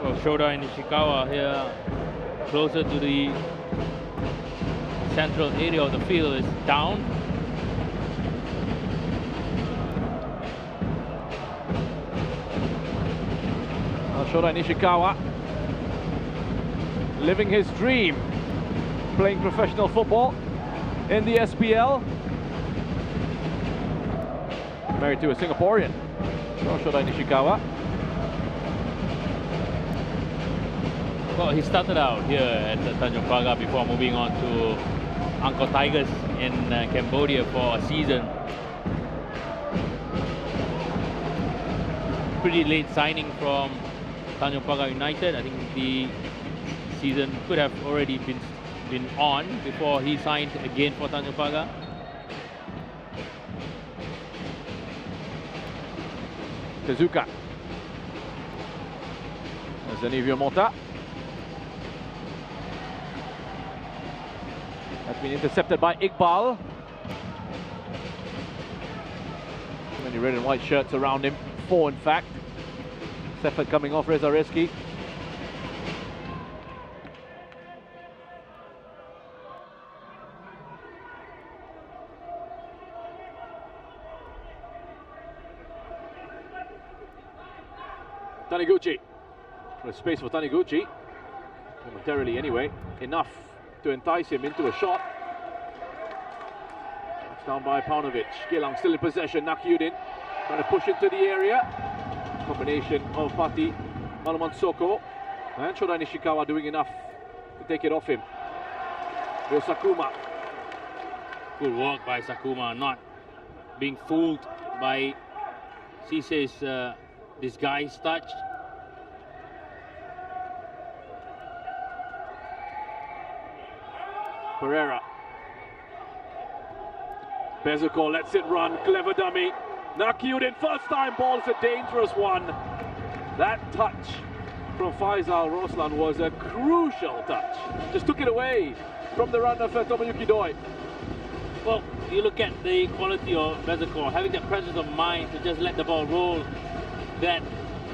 Well, Shoda and Ishikawa here closer to the central area of the field is down. Shoda Nishikawa living his dream, playing professional football in the SPL. Married to a Singaporean, Shoda Nishikawa. Well, he started out here at Tanjong Pagar before moving on to Angkor Tigers in Cambodia for a season. Pretty late signing from Tanjong Pagar United. I think the season could have already been on before he signed again for Tanjong Pagar. Tezuka. Zanivio Mota. That's been intercepted by Iqbal. many red and white shirts around him. 4 in fact. Effort coming off Reza Reski. Taniguchi. There's space for Taniguchi. Momentarily anyway. Enough to entice him into a shot. That's down by Paunovic. Geylang still in possession. Nakyudin trying to push into the area. Combination of Pati, Maluman Soko, and Shoda Nishikawa doing enough to take it off him. Ryo Sakuma. Good work by Sakuma, not being fooled by Cisse's disguise touch. Pereira. Bezuko lets it run, clever dummy. Nakyudin, first time ball's a dangerous one. That touch from Faisal Roslan was a crucial touch. Just took it away from the run of Tomoyuki Doi. Well, you look at the quality of Bezuko, having the presence of mind to just let the ball roll. That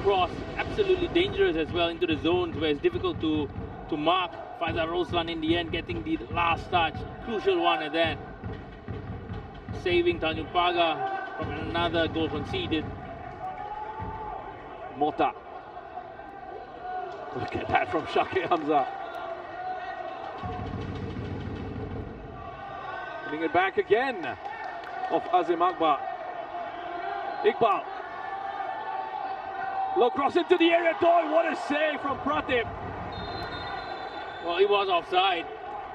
cross, absolutely dangerous as well into the zones where it's difficult to mark. Faisal Roslan in the end getting the last touch, crucial one at that. Saving Tanjong Pagar from another goal conceded. Mota. Look at that from Shaki Hamza. Putting it back again of Azim Akbar. Iqbal. Low cross into the area. Doi, what a save from Pratip. Well, he was offside.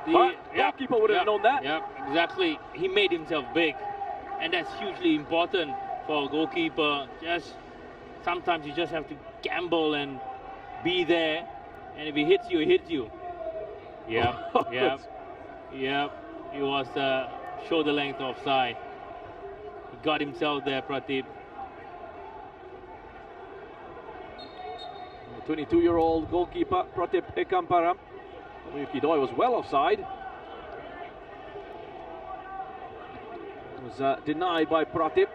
The goalkeeper would have known that. Yeah, exactly. He made himself big. And that's hugely important for a goalkeeper. Sometimes you just have to gamble and be there. And if he hits you, he hits you. Yep. He was shoulder length offside. He got himself there, Pratip. 22-year-old goalkeeper Pratip Ekamparam. Tomoyuki Doi was well offside. Was denied by Pratip.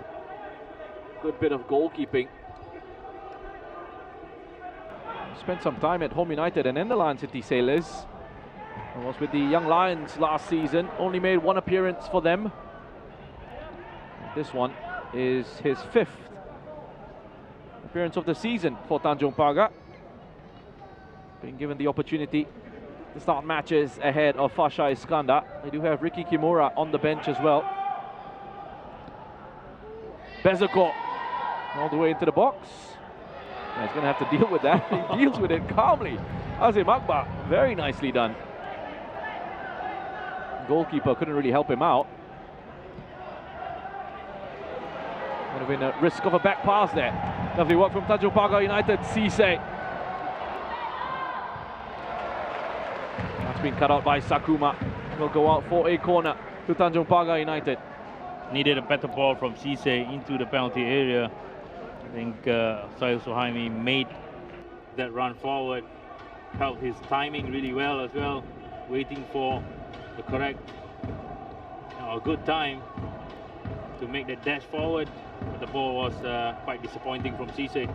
Good bit of goalkeeping. Spent some time at Home United and in the Lion City Sailors. And was with the Young Lions last season. Only made 1 appearance for them. This one is his 5th appearance of the season for Tanjong Pagar. Being given the opportunity to start matches ahead of Fasha Iskandar. They do have Ricky Kimura on the bench as well. Bezuko all the way into the box. Yeah, he's going to have to deal with that. He deals with it calmly. Azim Akbar, very nicely done. Goalkeeper couldn't really help him out. Would have been a risk of a back pass there. Lovely work from Tanjong Pagar United. Cisse. That's been cut out by Sakuma. Will go out for a corner to Tanjong Pagar United. Needed a better ball from Cisse into the penalty area. I think Sahil Suhaimi made that run forward. Helped his timing really well as well. Waiting for the correct, a good time to make that dash forward. But the ball was quite disappointing from Cisse.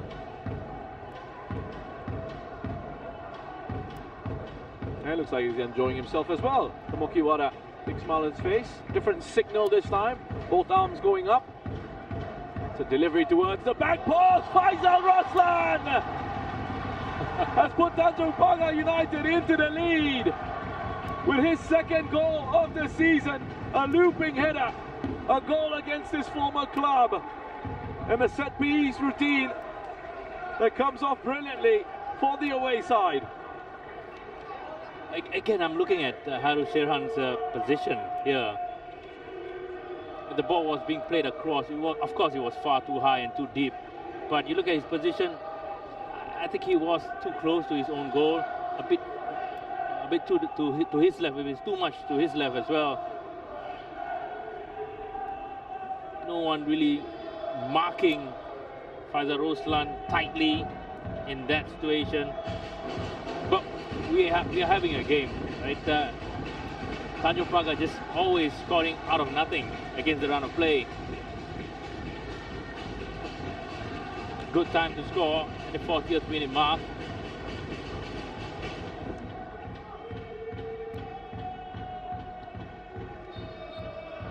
It looks like he's enjoying himself as well. Tomokiwara, big smile on his face. Different signal this time. Both arms going up. It's a delivery towards the back post. Faisal Roslan has put Tanjong Pagar United into the lead with his 2nd goal of the season. A looping header. A goal against his former club. And a set piece routine that comes off brilliantly for the away side. Again, I'm looking at Haru Sirhan's position here. The ball was being played across. Of course, it was far too high and too deep. But you look at his position, I think he was too close to his own goal. A bit to his left. It was too much to his left as well. No one really marking Faisal Roslan tightly in that situation. But we are having a game, right? Tanjong Pagar just always scoring out of nothing against the run of play. good time to score at the 40th minute mark.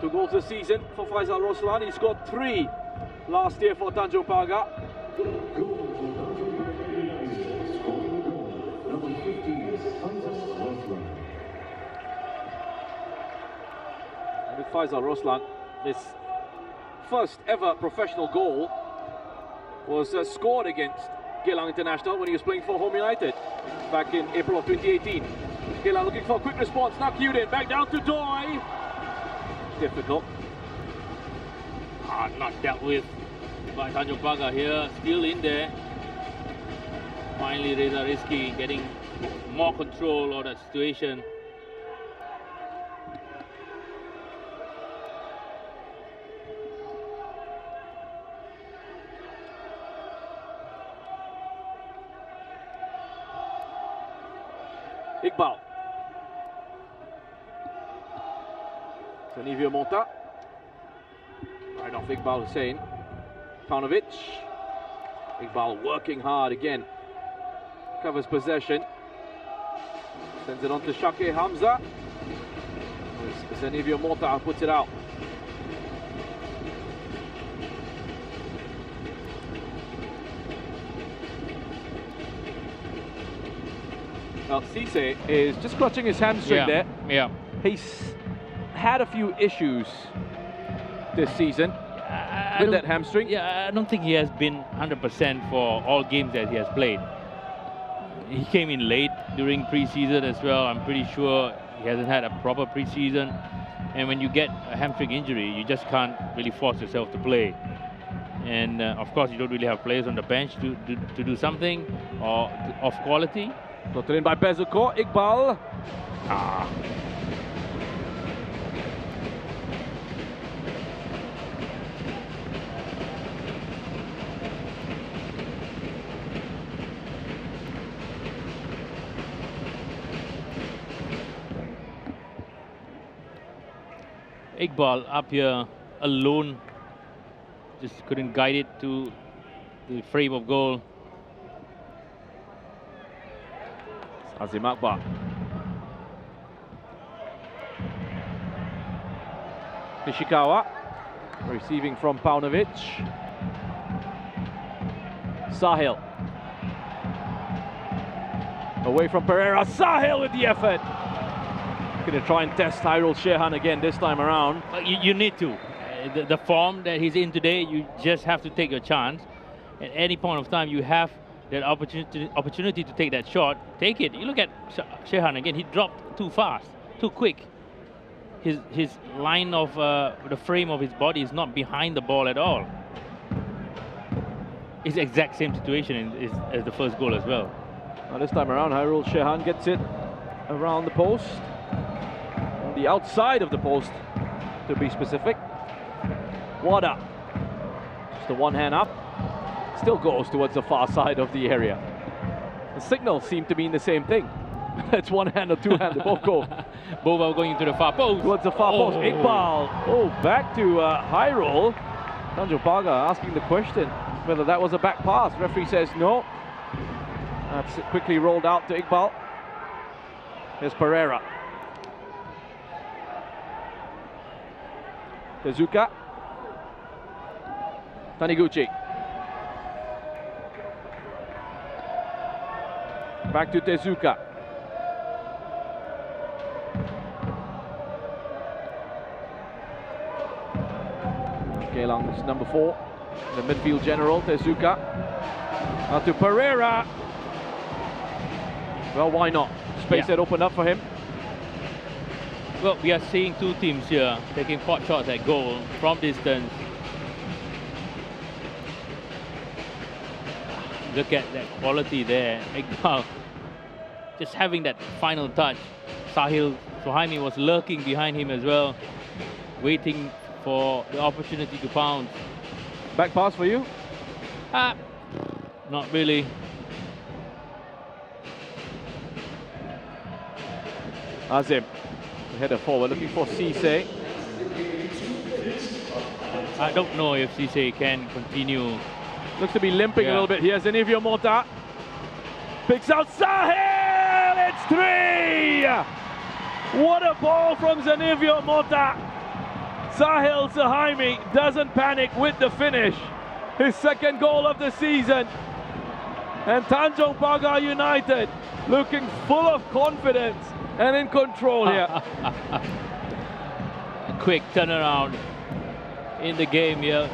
Two goals this season for Faisal Roslan. He scored 3 last year for Tanjong Pagar. And with Faisal Roslan, his first ever professional goal was scored against Geylang International when he was playing for Home United back in April of 2018. Geylang looking for a quick response. Now cued in, back down to Doi. Difficult. Not dealt with by Tanjong Pagar here, still in there. Finally, Reza Rizki getting more control of that situation. Iqbal. Tanivio Monta. Right off Iqbal Hussain. Paunovic. Iqbal working hard again. Covers possession. Sends it on to Shake Hamza. Tanivio Monta puts it out. Well, Cisse is just clutching his hamstring there. Yeah. He's had a few issues this season with that hamstring. Yeah, I don't think he has been 100% for all games that he has played. He came in late during pre-season as well. I'm pretty sure he hasn't had a proper pre-season. And when you get a hamstring injury, you just can't really force yourself to play. And of course, you don't really have players on the bench to do something or of quality. Slotted in by Bezuko. Iqbal. Iqbal up here alone, just couldn't guide it to the frame of goal. Azim Akbar. Nishikawa receiving from Paunovic. Sahil. Away from Pereira. Sahil with the effort. Going to try and test Hyrule Shehan again this time around. You need to. The form that he's in today, you just have to take your chance. At any point of time, you have that opportunity to take that shot. Take it. You look at Shehan again. He dropped too fast, too quick. His line of the frame of his body is not behind the ball at all. It's the exact same situation as the first goal as well. Now this time around, Hyrule Shehan gets it around the post. On the outside of the post, to be specific. Wada. Just the one hand up. Still goes towards the far side of the area. The signals seem to mean the same thing. It's one hand or two hand, they both go. Both are going to the far post. Towards the far post. Iqbal. Oh, back to Hyrule. Tanjong Pagar asking the question whether that was a back pass. Referee says no. That's quickly rolled out to Iqbal. Here's Pereira. Tezuka. Taniguchi. Back to Tezuka. Geylang's number 4, the midfield general, Tezuka. Now to Pereira. Well, why not? Space that opened up for him. Well, we are seeing two teams here taking pot shots at goal from distance. Look at that quality there. Iqbal just having that final touch. Sahil Suhaimi was lurking behind him as well, waiting for the opportunity to pounce. Back pass for you? Not really. Azim, the header forward, looking for Cisse. I don't know if Cisse can continue Looks to be limping a little bit here. Zenivio Mota picks out Sahil. It's 3. What a ball from Zenivio Mota. Sahil Suhaimi doesn't panic with the finish. His second goal of the season. And Tanjong Pagar United looking full of confidence and in control here. A quick turnaround in the game here.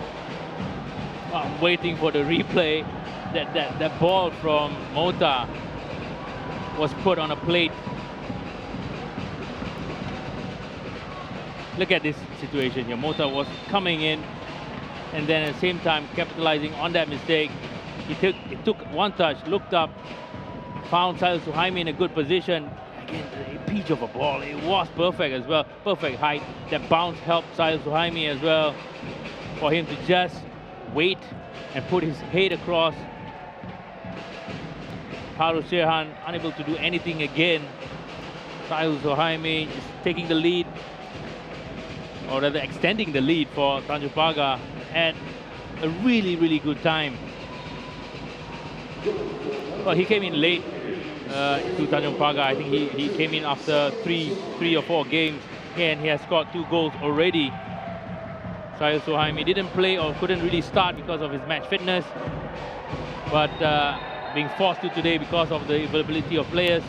I'm waiting for the replay. That ball from Mota was put on a plate. Look at this situation here. Mota was coming in and then at the same time capitalizing on that mistake. He took one touch, looked up, found Sahil Suhaimi in a good position. Again, a peach of a ball. It was perfect as well. Perfect height. That bounce helped Sahil Suhaimi as well for him to just wait and put his head across. Paru Sirhan unable to do anything again. Sahil Suhaimi is taking the lead, or rather extending the lead for Tanjong Pagar at a really, really good time. Well, he came in late to Tanjong Pagar. I think he came in after three or four games, and he has scored 2 goals already. Sahil Suhaimi didn't play or couldn't really start because of his match fitness, but being forced to today because of the availability of players.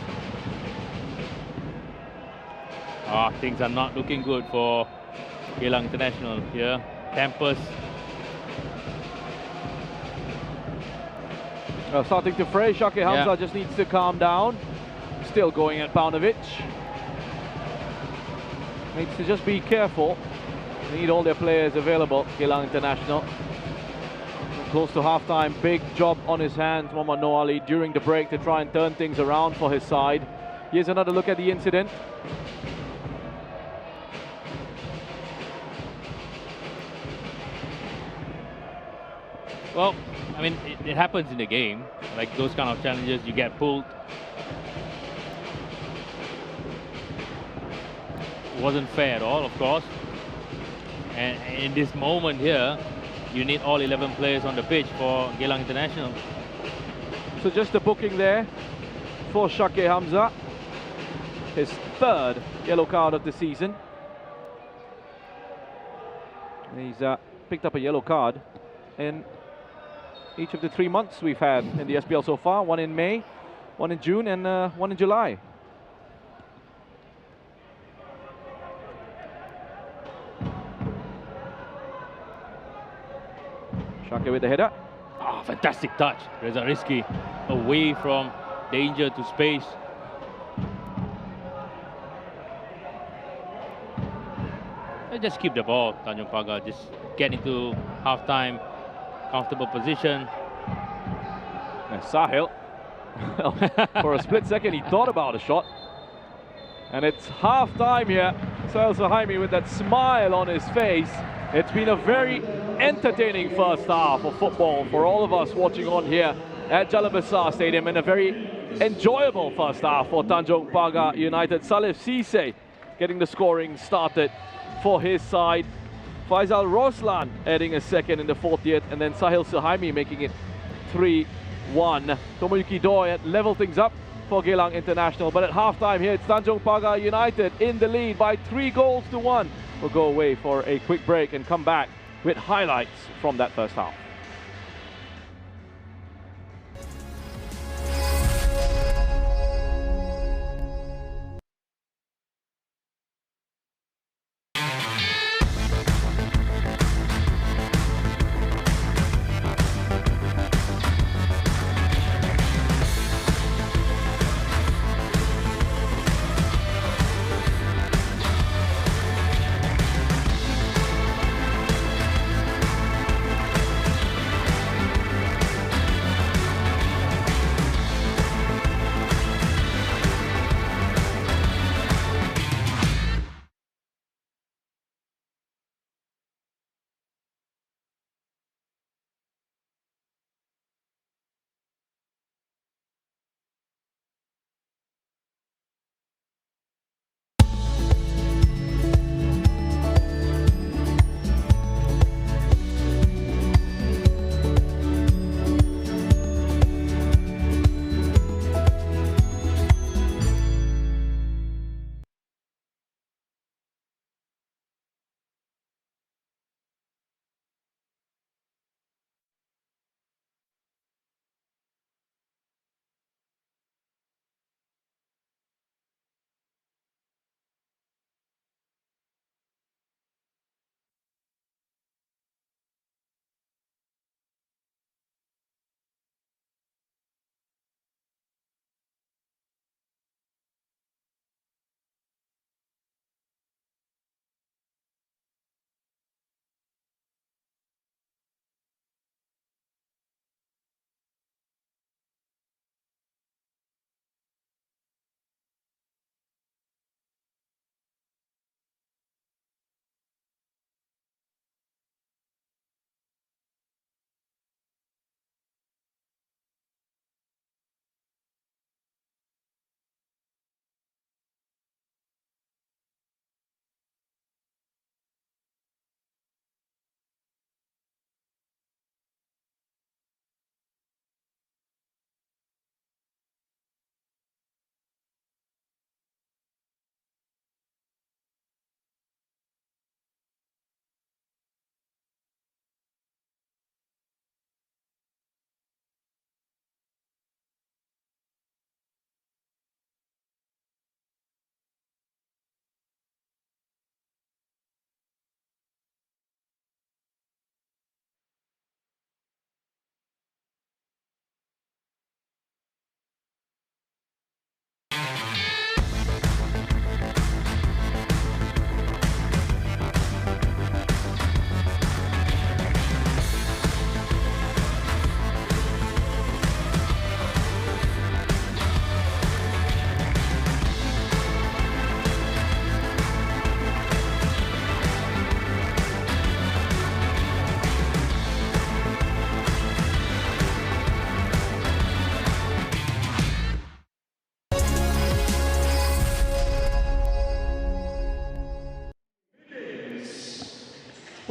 Things are not looking good for Geylang International here. Tempers. Starting to fray. Shake Hamza just needs to calm down. Still going at Paunovic. Needs to just be careful. They need all their players available. Geylang International. Close to half-time. Big job on his hands, Mohammad Noor Ali, during the break to try and turn things around for his side. Here's another look at the incident. Well, I mean, it happens in the game. Like those kind of challenges, you get pulled. It wasn't fair at all, of course. And in this moment here, you need all 11 players on the pitch for Geylang International. So just a booking there for Shake Hamza. His 3rd yellow card of the season. He's picked up a yellow card in each of the 3 months we've had in the SPL so far. 1 in May, 1 in June, and 1 in July. Shake with the header. Fantastic touch. Reza Rizki away from danger to space. They just keep the ball, Tanjong Pagar. Just get into half-time, comfortable position. And Sahil, for a split second, he thought about a shot. And it's half-time here. Sahil Suhaimi with that smile on his face. It's been a very entertaining first half of football for all of us watching on here at Jalan Besar Stadium, and a very enjoyable first half for Tanjong Pagar United. Salif Cisse getting the scoring started for his side. Faisal Roslan adding a second in the 40th, and then Sahil Suhaimi making it 3-1. Tomoyuki Doi had leveled things up for Geylang International, but at halftime here it's Tanjong Pagar United in the lead by 3 goals to 1. We'll go away for a quick break and come back with highlights from that first half.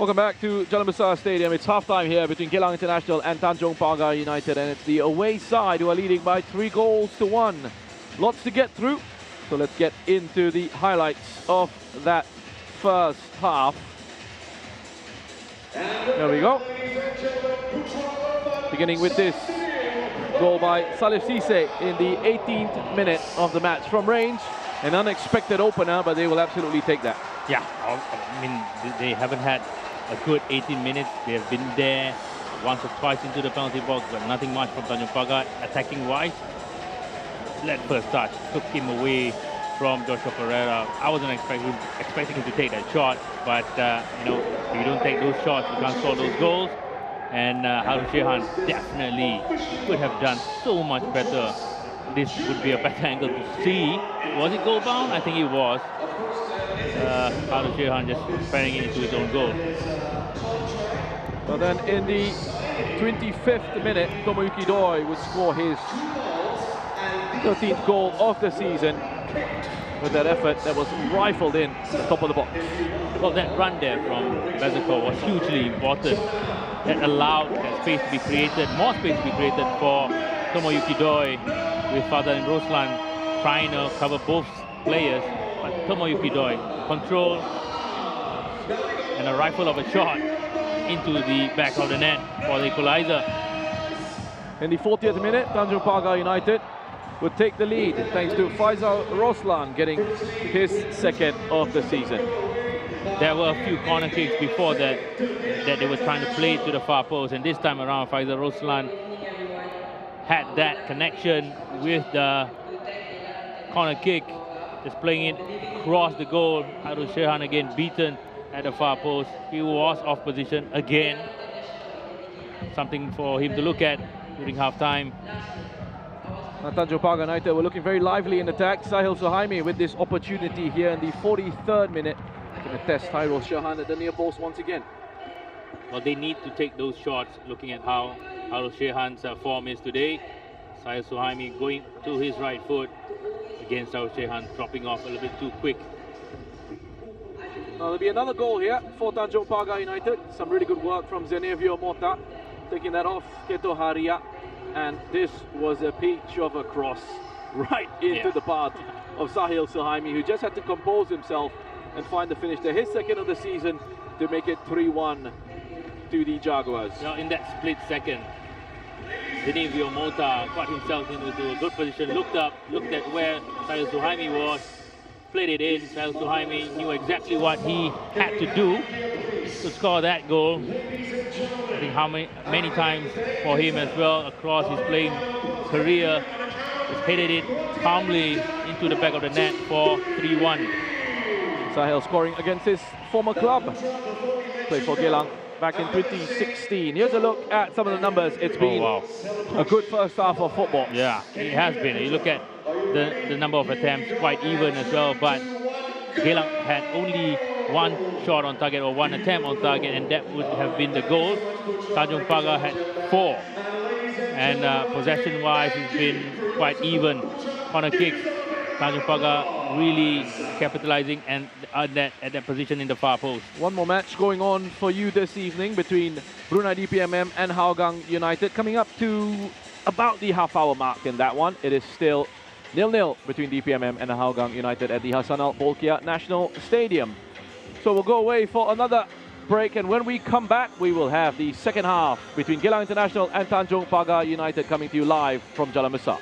Welcome back to Jalan Besar Stadium. It's half-time here between Geylang International and Tanjong Pagar United, and it's the away side who are leading by 3-1. Lots to get through, so let's get into the highlights of that first half. There we go. Beginning with this goal by Salif Cisse in the 18th minute of the match from range. An unexpected opener, but they will absolutely take that. Yeah, I mean, they haven't had a good 18 minutes. They have been there once or twice into the penalty box, but nothing much from Tanjong Pagar attacking-wise. That first touch took him away from Joshua Pereira. I wasn't expecting him to take that shot, but you know, if you don't take those shots, you can't score those goals. And Harun Shehan definitely could have done so much better. This would be a better angle to see. Was it goal bound? I think it was. Harun Shehan just firing it into his own goal. But then in the 25th minute, Tomoyuki Doi would score his 13th goal of the season with that effort that was rifled in the top of the box. Well, that run there from Bezakov was hugely important. That allowed that space to be created, more space to be created for Tomoyuki Doi, with Fadlan and Roslan trying to cover both players. But Tomoyuki Doi, control and a rifle of a shot into the back of the net for the equalizer. In the 40th minute, Tanjong Pagar United would take the lead thanks to Faisal Roslan getting his second of the season. There were a few corner kicks before that they were trying to play to the far post, and this time around Faisal Roslan had that connection with the corner kick, just playing it across the goal. Harun Shehan again beaten at the far post. He was off position again. Something for him to look at during half-time. Tanjong Pagar United were looking very lively in attack. Sahil Suhaimi with this opportunity here in the 43rd minute. Going to test Tyrell Shahan at the near post once again. Well, they need to take those shots, looking at how Harun Shehan's form is today. Sahil Suhaimi going to his right foot against Harun Shehan, dropping off a little bit too quick. Now there'll be another goal here for Tanjong Pagar United. Some really good work from Zenevio Mota, taking that off Keto Haria. And this was a peach of a cross right into the path of Sahil Suhaimi, who just had to compose himself and find the finish there. His second of the season to make it 3-1 to the Jaguars. Now in that split second, Zenevio Mota got himself into a good position, looked up, looked at where Sahil Suhaimi was, played it in. Sahil Suhaimi knew exactly what he had to do to score that goal. I think how many times for him as well across his playing career, just headed it calmly into the back of the net for 3-1. Sahil scoring against his former club. Played for Geylang back in 2016. Here's a look at some of the numbers. It's been a good first half of football. Yeah, it has been. You look at the number of attempts, quite even as well, but Geylang had only one shot on target or one attempt on target, and that would have been the goal. Tanjong Pagar had 4. And possession-wise, it's been quite even. Corner kicks, Tanjong Pagar really capitalizing and at that position in the far post. One more match going on for you this evening between Brunei DPMM and Hougang United. Coming up to about the half-hour mark in that one. It is still 0-0 between DPMM and Hougang United at the Hassan Al Bolkiah National Stadium. So we'll go away for another break, and when we come back, we will have the second half between Geylang International and Tanjong Pagar United coming to you live from Jalan Besar.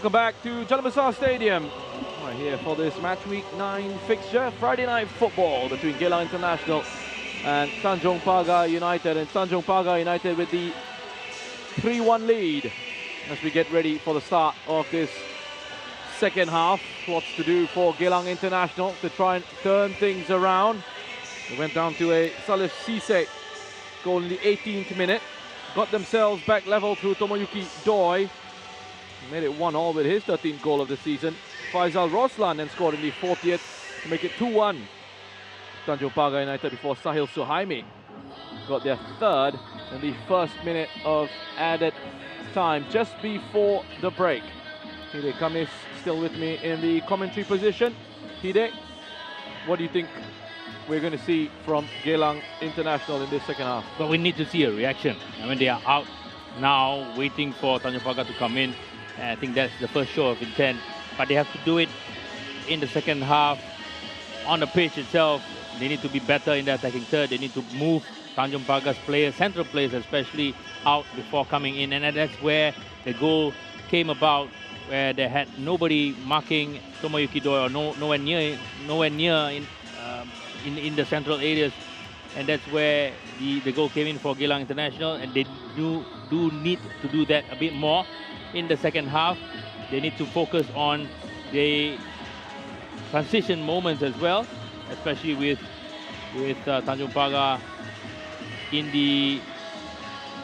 Welcome back to Jalan Besar Stadium. Right here for this match week 9 fixture. Friday night football between Geylang International and Tanjong Pagar United. And Tanjong Pagar United with the 3-1 lead as we get ready for the start of this second half. Lots to do for Geylang International to try and turn things around. They went down to a Salif Sise goal in the 18th minute. Got themselves back level through Tomoyuki Doi. Made it 1-1 with his 13th goal of the season. Faisal Roslan then scored in the 40th to make it 2-1. Tanjong Pagar United before Sahil Suhaimi got their third in the first minute of added time just before the break. Hide Kamis still with me in the commentary position. Hide, what do you think we're going to see from Geylang International in this second half? But we need to see a reaction. I mean, they are out now waiting for Tanjong Pagar to come in. And I think that's the first show of intent. But they have to do it in the second half. On the pitch itself, they need to be better in the attacking third. They need to move Tanjong Pagar's players, central players especially, out before coming in. And that's where the goal came about, where they had nobody marking Tomoyuki Doi, or nowhere near in the central areas. And that's where the goal came in for Geylang International. And they do need to do that a bit more in the second half. They need to focus on the transition moments as well, especially with Tanjong Pagar in the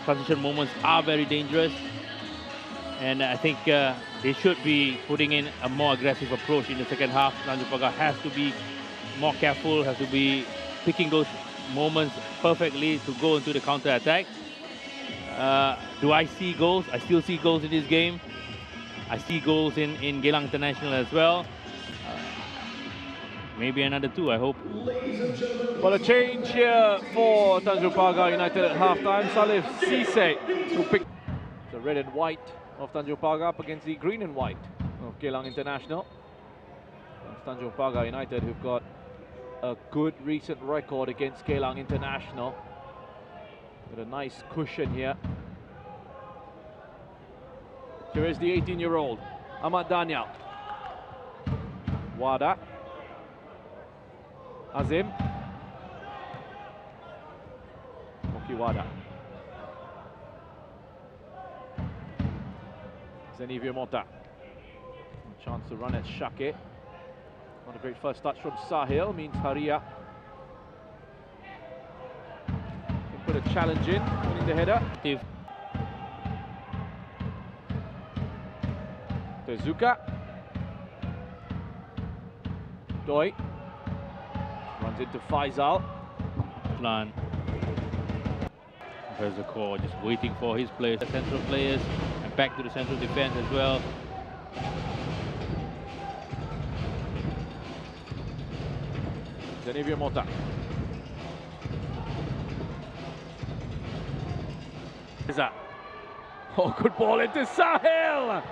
transition moments are very dangerous. And I think they should be putting in a more aggressive approach in the second half. Tanjong Pagar has to be more careful, has to be picking those moments perfectly to go into the counter-attack. Do I see goals? I still see goals in this game. I see goals in Geylang International as well. Maybe another 2, I hope. Well, a change here for Tanjong Pagar United at half-time. Salif Sise, who picked the red and white of Tanjong Pagar up against the green and white of Geylang International. That's Tanjong Pagar United, who've got a good recent record against Geylang International. With a nice cushion here. Here is the 18-year-old, Ahmad Daniel. Wada. Azim. Mokiwada. Zenivio Mota. A chance to run at Shake. Not a great first touch from Sahil, means Haria can put a challenge in, winning the header. Tezuka. Doi. Runs into Faisal. Plan. There's the core, just waiting for his players, the central players, and back to the central defense as well. Zenivio Mota. Oh, good ball into Sahil!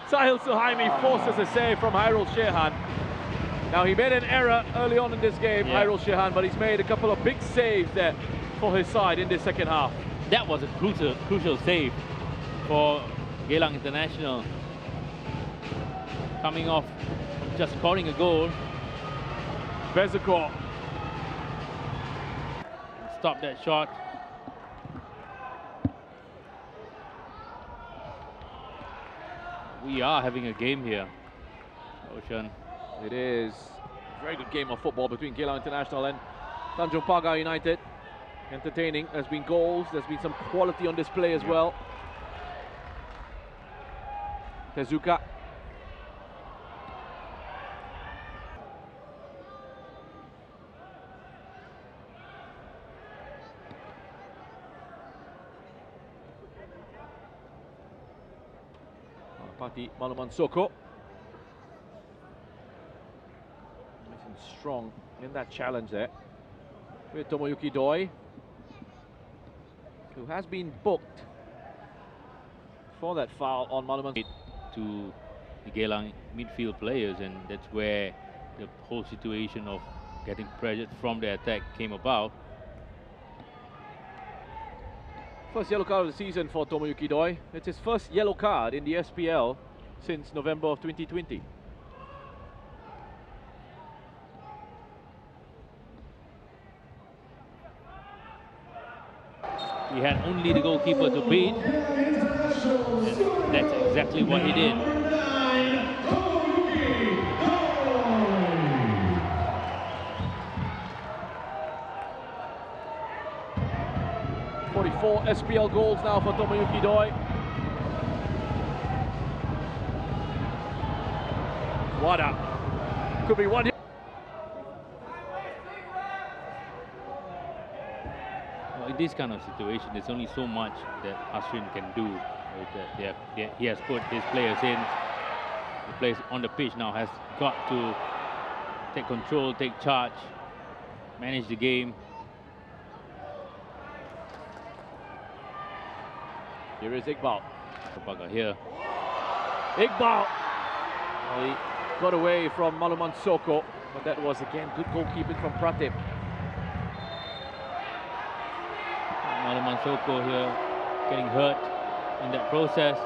Sahil Suhaimi forces a save from Hairul Shehan. Now, he made an error early on in this game, Hairul Shehan, but he's made a couple of big saves there for his side in this second half. That was a crucial save for Geylang International. Coming off just scoring a goal. Bezakor. Stop that shot. We are having a game here, Ocean. It is a very good game of football between Geylang International and Tanjong Pagar United. Entertaining. There's been goals. There's been some quality on display as well. Tezuka. Pati Maluman Soko. Nice and strong in that challenge there. With Tomoyuki Doi, who has been booked for that foul on Maluman. To the Geylang midfield players, and that's where the whole situation of getting pressured from the attack came about. First yellow card of the season for Tomoyuki Doi. It's his first yellow card in the SPL since November of 2020. He had only the goalkeeper to beat, and that's exactly what he did. 44 SPL goals now for Tomoyuki Doi. Wada. Could be one. Well, in this kind of situation, there's only so much that Ashwin can do. He has put his players in. The players on the pitch now has got to take control, take charge, manage the game. Here is Iqbal. Pagar here. Iqbal! Well, he got away from Maluman Soko, but that was again good goalkeeping from Pratip. Maluman Soko here getting hurt in that process.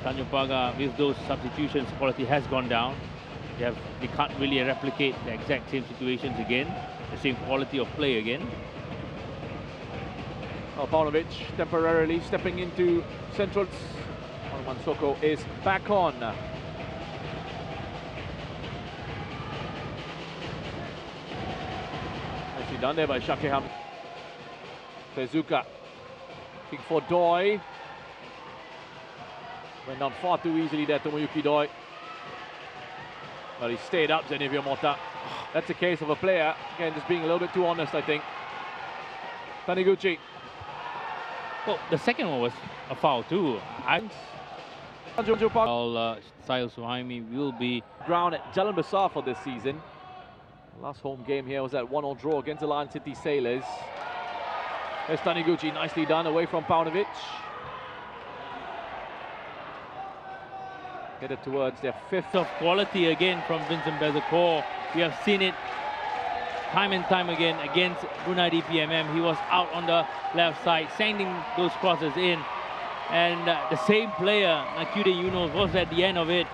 Tanjong Pagar, with those substitutions, quality has gone down. They can't really replicate the exact same situations again, the same quality of play again. Paunovic temporarily stepping into centrals. Maluman Soko is back on. Nicely done there by Shakeham. Tezuka looking for Doi. Went down far too easily there, Tomoyuki Doi. Well, he stayed up, Zenivio Mota. That's a case of a player, again, just being a little bit too honest, I think. Taniguchi. Well, the second one was a foul too. Sahil Suhaimi will be ground at Jalan Besar for this season. Last home game here was that 1-1 draw against the Lion City Sailors. There's Taniguchi, nicely done, away from Paunovic. Headed towards their fifth of quality again from Vincent Bezecourt. We have seen it time and time again against Brunei DPMM. He was out on the left side, sending those crosses in. And the same player, Nakuddin Yunus, was at the end of it.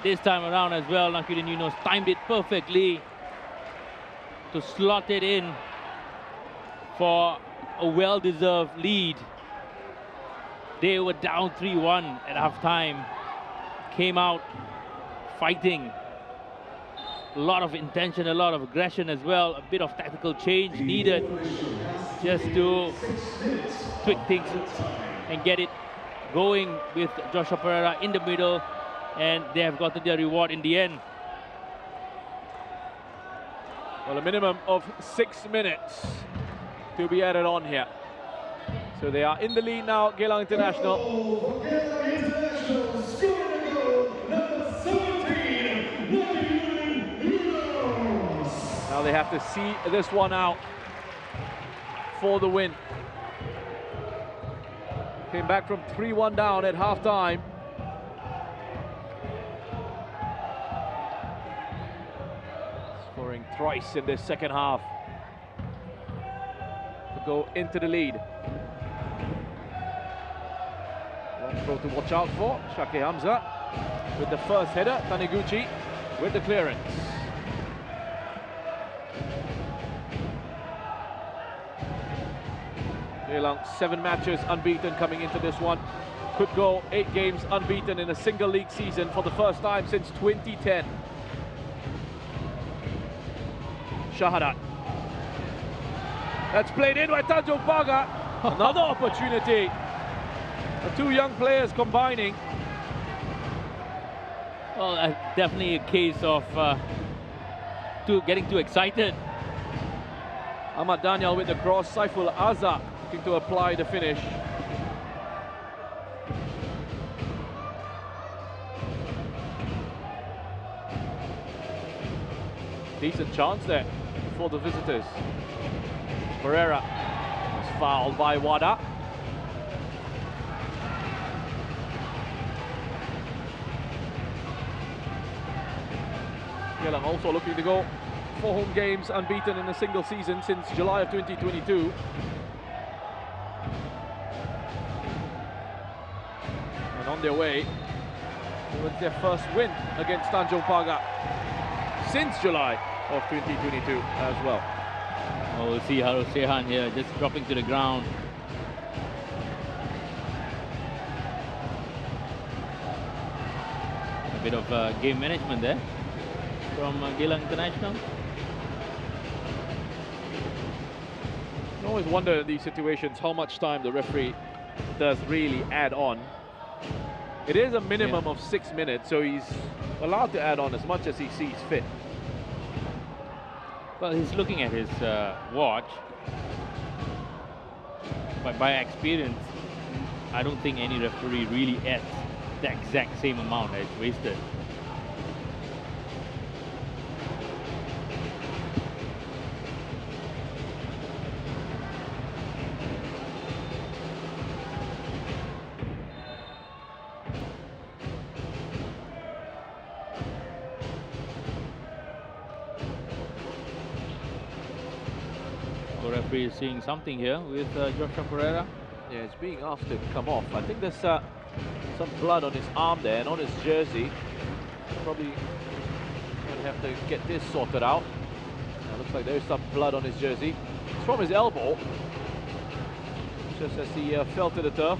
This time around as well, Nakuddin Yunus timed it perfectly to slot it in for a well-deserved lead. They were down 3-1 at half-time. Came out fighting. A lot of intention, a lot of aggression as well. A bit of tactical change needed just to tweak things and get it going with Joshua Pereira in the middle, and they have gotten their reward in the end. Well, a minimum of 6 minutes to be added on here. So they are in the lead now, Geylang International. Now they have to see this one out for the win. Came back from 3-1 down at half-time. Scoring thrice in this second half to go into the lead. Long throw to watch out for. Shake Hamza with the first header. Taniguchi with the clearance. Geylang 7 matches unbeaten coming into this one. Could go 8 games unbeaten in a single league season for the first time since 2010. Shahadat. That's played in by Tanjong Pagar. Another opportunity. The two young players combining. Well, definitely a case of getting too excited. Ahmad Daniel with the cross. Saiful Azhar looking to apply the finish. Decent chance there for the visitors. Pereira is fouled by Wada. Geylang also looking to go 4 home games unbeaten in a single season since July of 2022. And on their way towards their first win against Tanjong Pagar since July of 2022 as well. Oh, we'll see Harul Sehan here, just dropping to the ground. A bit of game management there from Geylang International. I always wonder in these situations how much time the referee does really add on. It is a minimum of 6 minutes, so he's allowed to add on as much as he sees fit. Well, he's looking at his watch, but by experience, I don't think any referee really adds the exact same amount that is wasted. The referee is seeing something here with Joshua Pereira. Yeah, it's being asked to come off. I think there's some blood on his arm there and on his jersey. Probably going to have to get this sorted out. Looks like there's some blood on his jersey. It's from his elbow, just as he fell to the turf.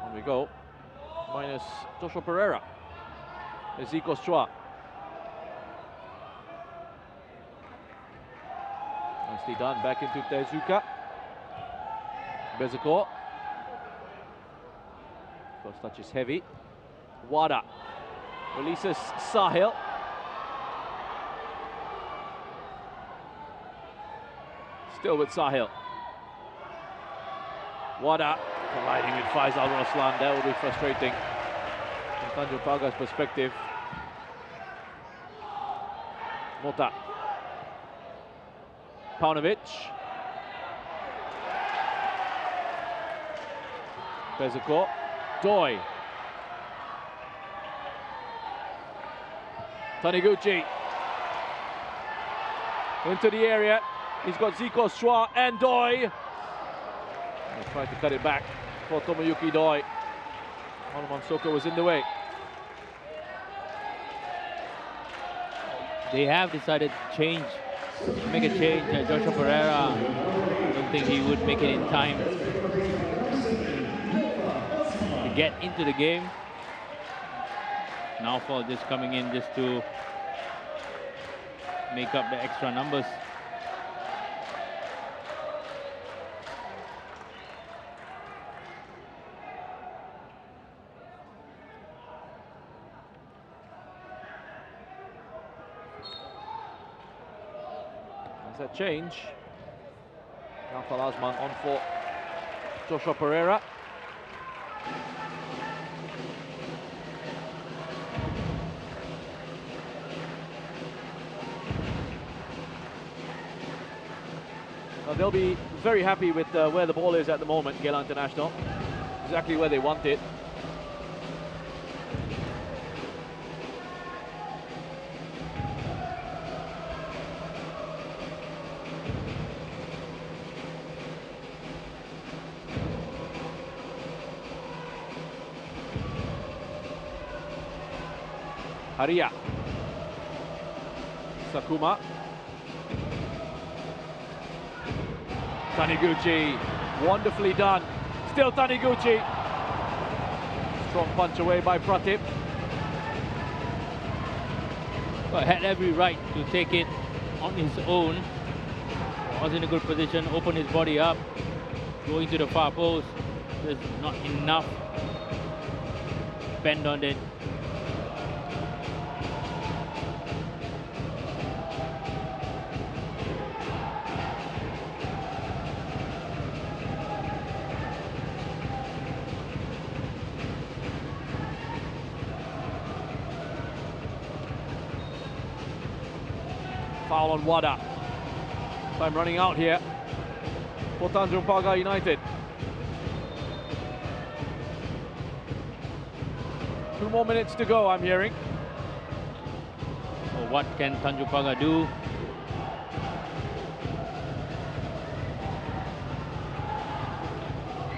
On we go. Minus Joshua Pereira. Ezekiel Chua. Nicely done. Back into Tezuka. Bezakor. First touch is heavy. Wada releases Sahil. Still with Sahil. Wada colliding with Faisal Roslan. That will be frustrating from Tanjong Pagar's perspective. Mota. Paunovic. Bezakor. Doi. Taniguchi. Into the area. He's got Zico Chua and Doi. He's trying to cut it back for Tomoyuki Doi. Hanuman Soko was in the way. They have decided to make a change. Joshua Pereira, I don't think he would make it in time to get into the game. Now for just coming in just to make up the extra numbers. There's a change. Rafael Asman on for Joshua Pereira. Now they'll be very happy with where the ball is at the moment, Geylang International. Exactly where they want it. Haria. Sakuma. Taniguchi. Wonderfully done. Still Taniguchi. Strong punch away by Pratip. Well, had every right to take it on his own. Was in a good position, opened his body up, going to the far post. There's not enough bend on it. Foul on Wada. Time running out here for Tanjong Pagar United. 2 more minutes to go, I'm hearing. So what can Tanjong Pagar do?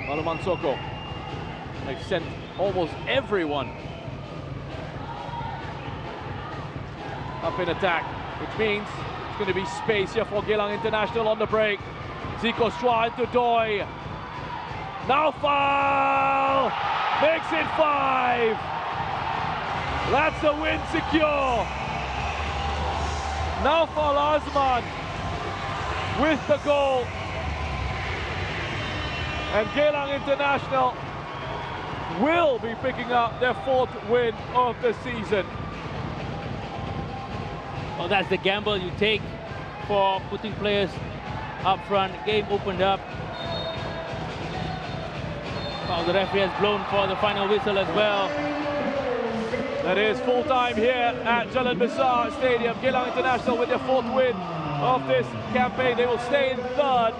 Maluman Soko. They've sent almost everyone up in attack, which means it's going to be space here for Geylang International on the break. Zico Schwa into Doi. Now foul! Makes it 5. That's the win secure. Now for Azman with the goal. And Geylang International will be picking up their 4th win of the season. Well, that's the gamble you take for putting players up front. Game opened up. Well, the referee has blown for the final whistle as well. That is full time here at Jalan Besar Stadium. Geylang International with their 4th win of this campaign. They will stay in 3rd.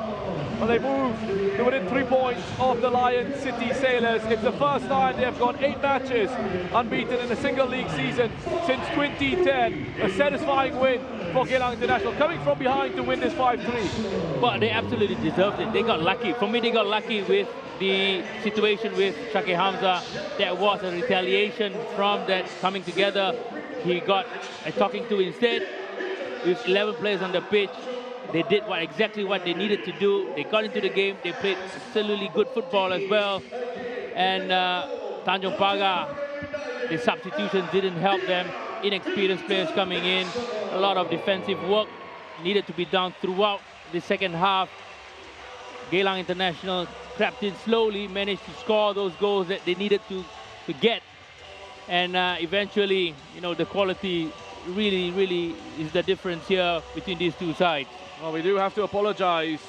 Well, they move to within 3 points of the Lion City Sailors. It's the first time they have gone 8 matches unbeaten in a single league season since 2010. A satisfying win for Geylang International, coming from behind to win this 5-3. But they absolutely deserved it. They got lucky. For me, they got lucky with the situation with Shakir Hamza. There was a retaliation from that coming together. He got a talking to instead. With 11 players on the pitch, they did exactly what they needed to do. They got into the game. They played absolutely good football as well. And Tanjong Pagar, the substitutions didn't help them. Inexperienced players coming in. A lot of defensive work needed to be done throughout the second half. Geylang International crept in slowly, managed to score those goals that they needed to get. And eventually, you know, the quality really is the difference here between these two sides. Well, we do have to apologize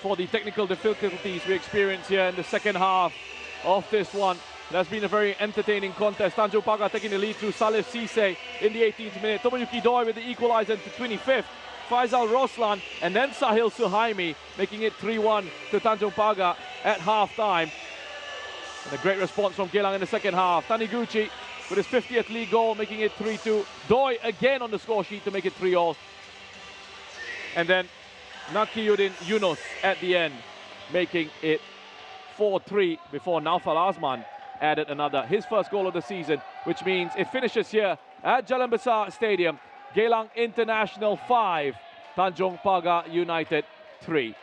for the technical difficulties we experienced here in the second half of this one. It has been a very entertaining contest. Tanjong Pagar taking the lead through Salif Cisse in the 18th minute. Tomoyuki Doi with the equalizer in the 25th. Faisal Roslan and then Sahil Suhaimi making it 3-1 to Tanjong Pagar at half-time. And a great response from Geylang in the second half. Taniguchi with his 50th league goal, making it 3-2. Doi again on the score sheet to make it 3-all. And then Nakiyuddin Yunus at the end, making it 4-3 before Naufal Azman added another, his first goal of the season, which means it finishes here at Jalan Besar Stadium. Geylang International 5, Tanjong Pagar United 3.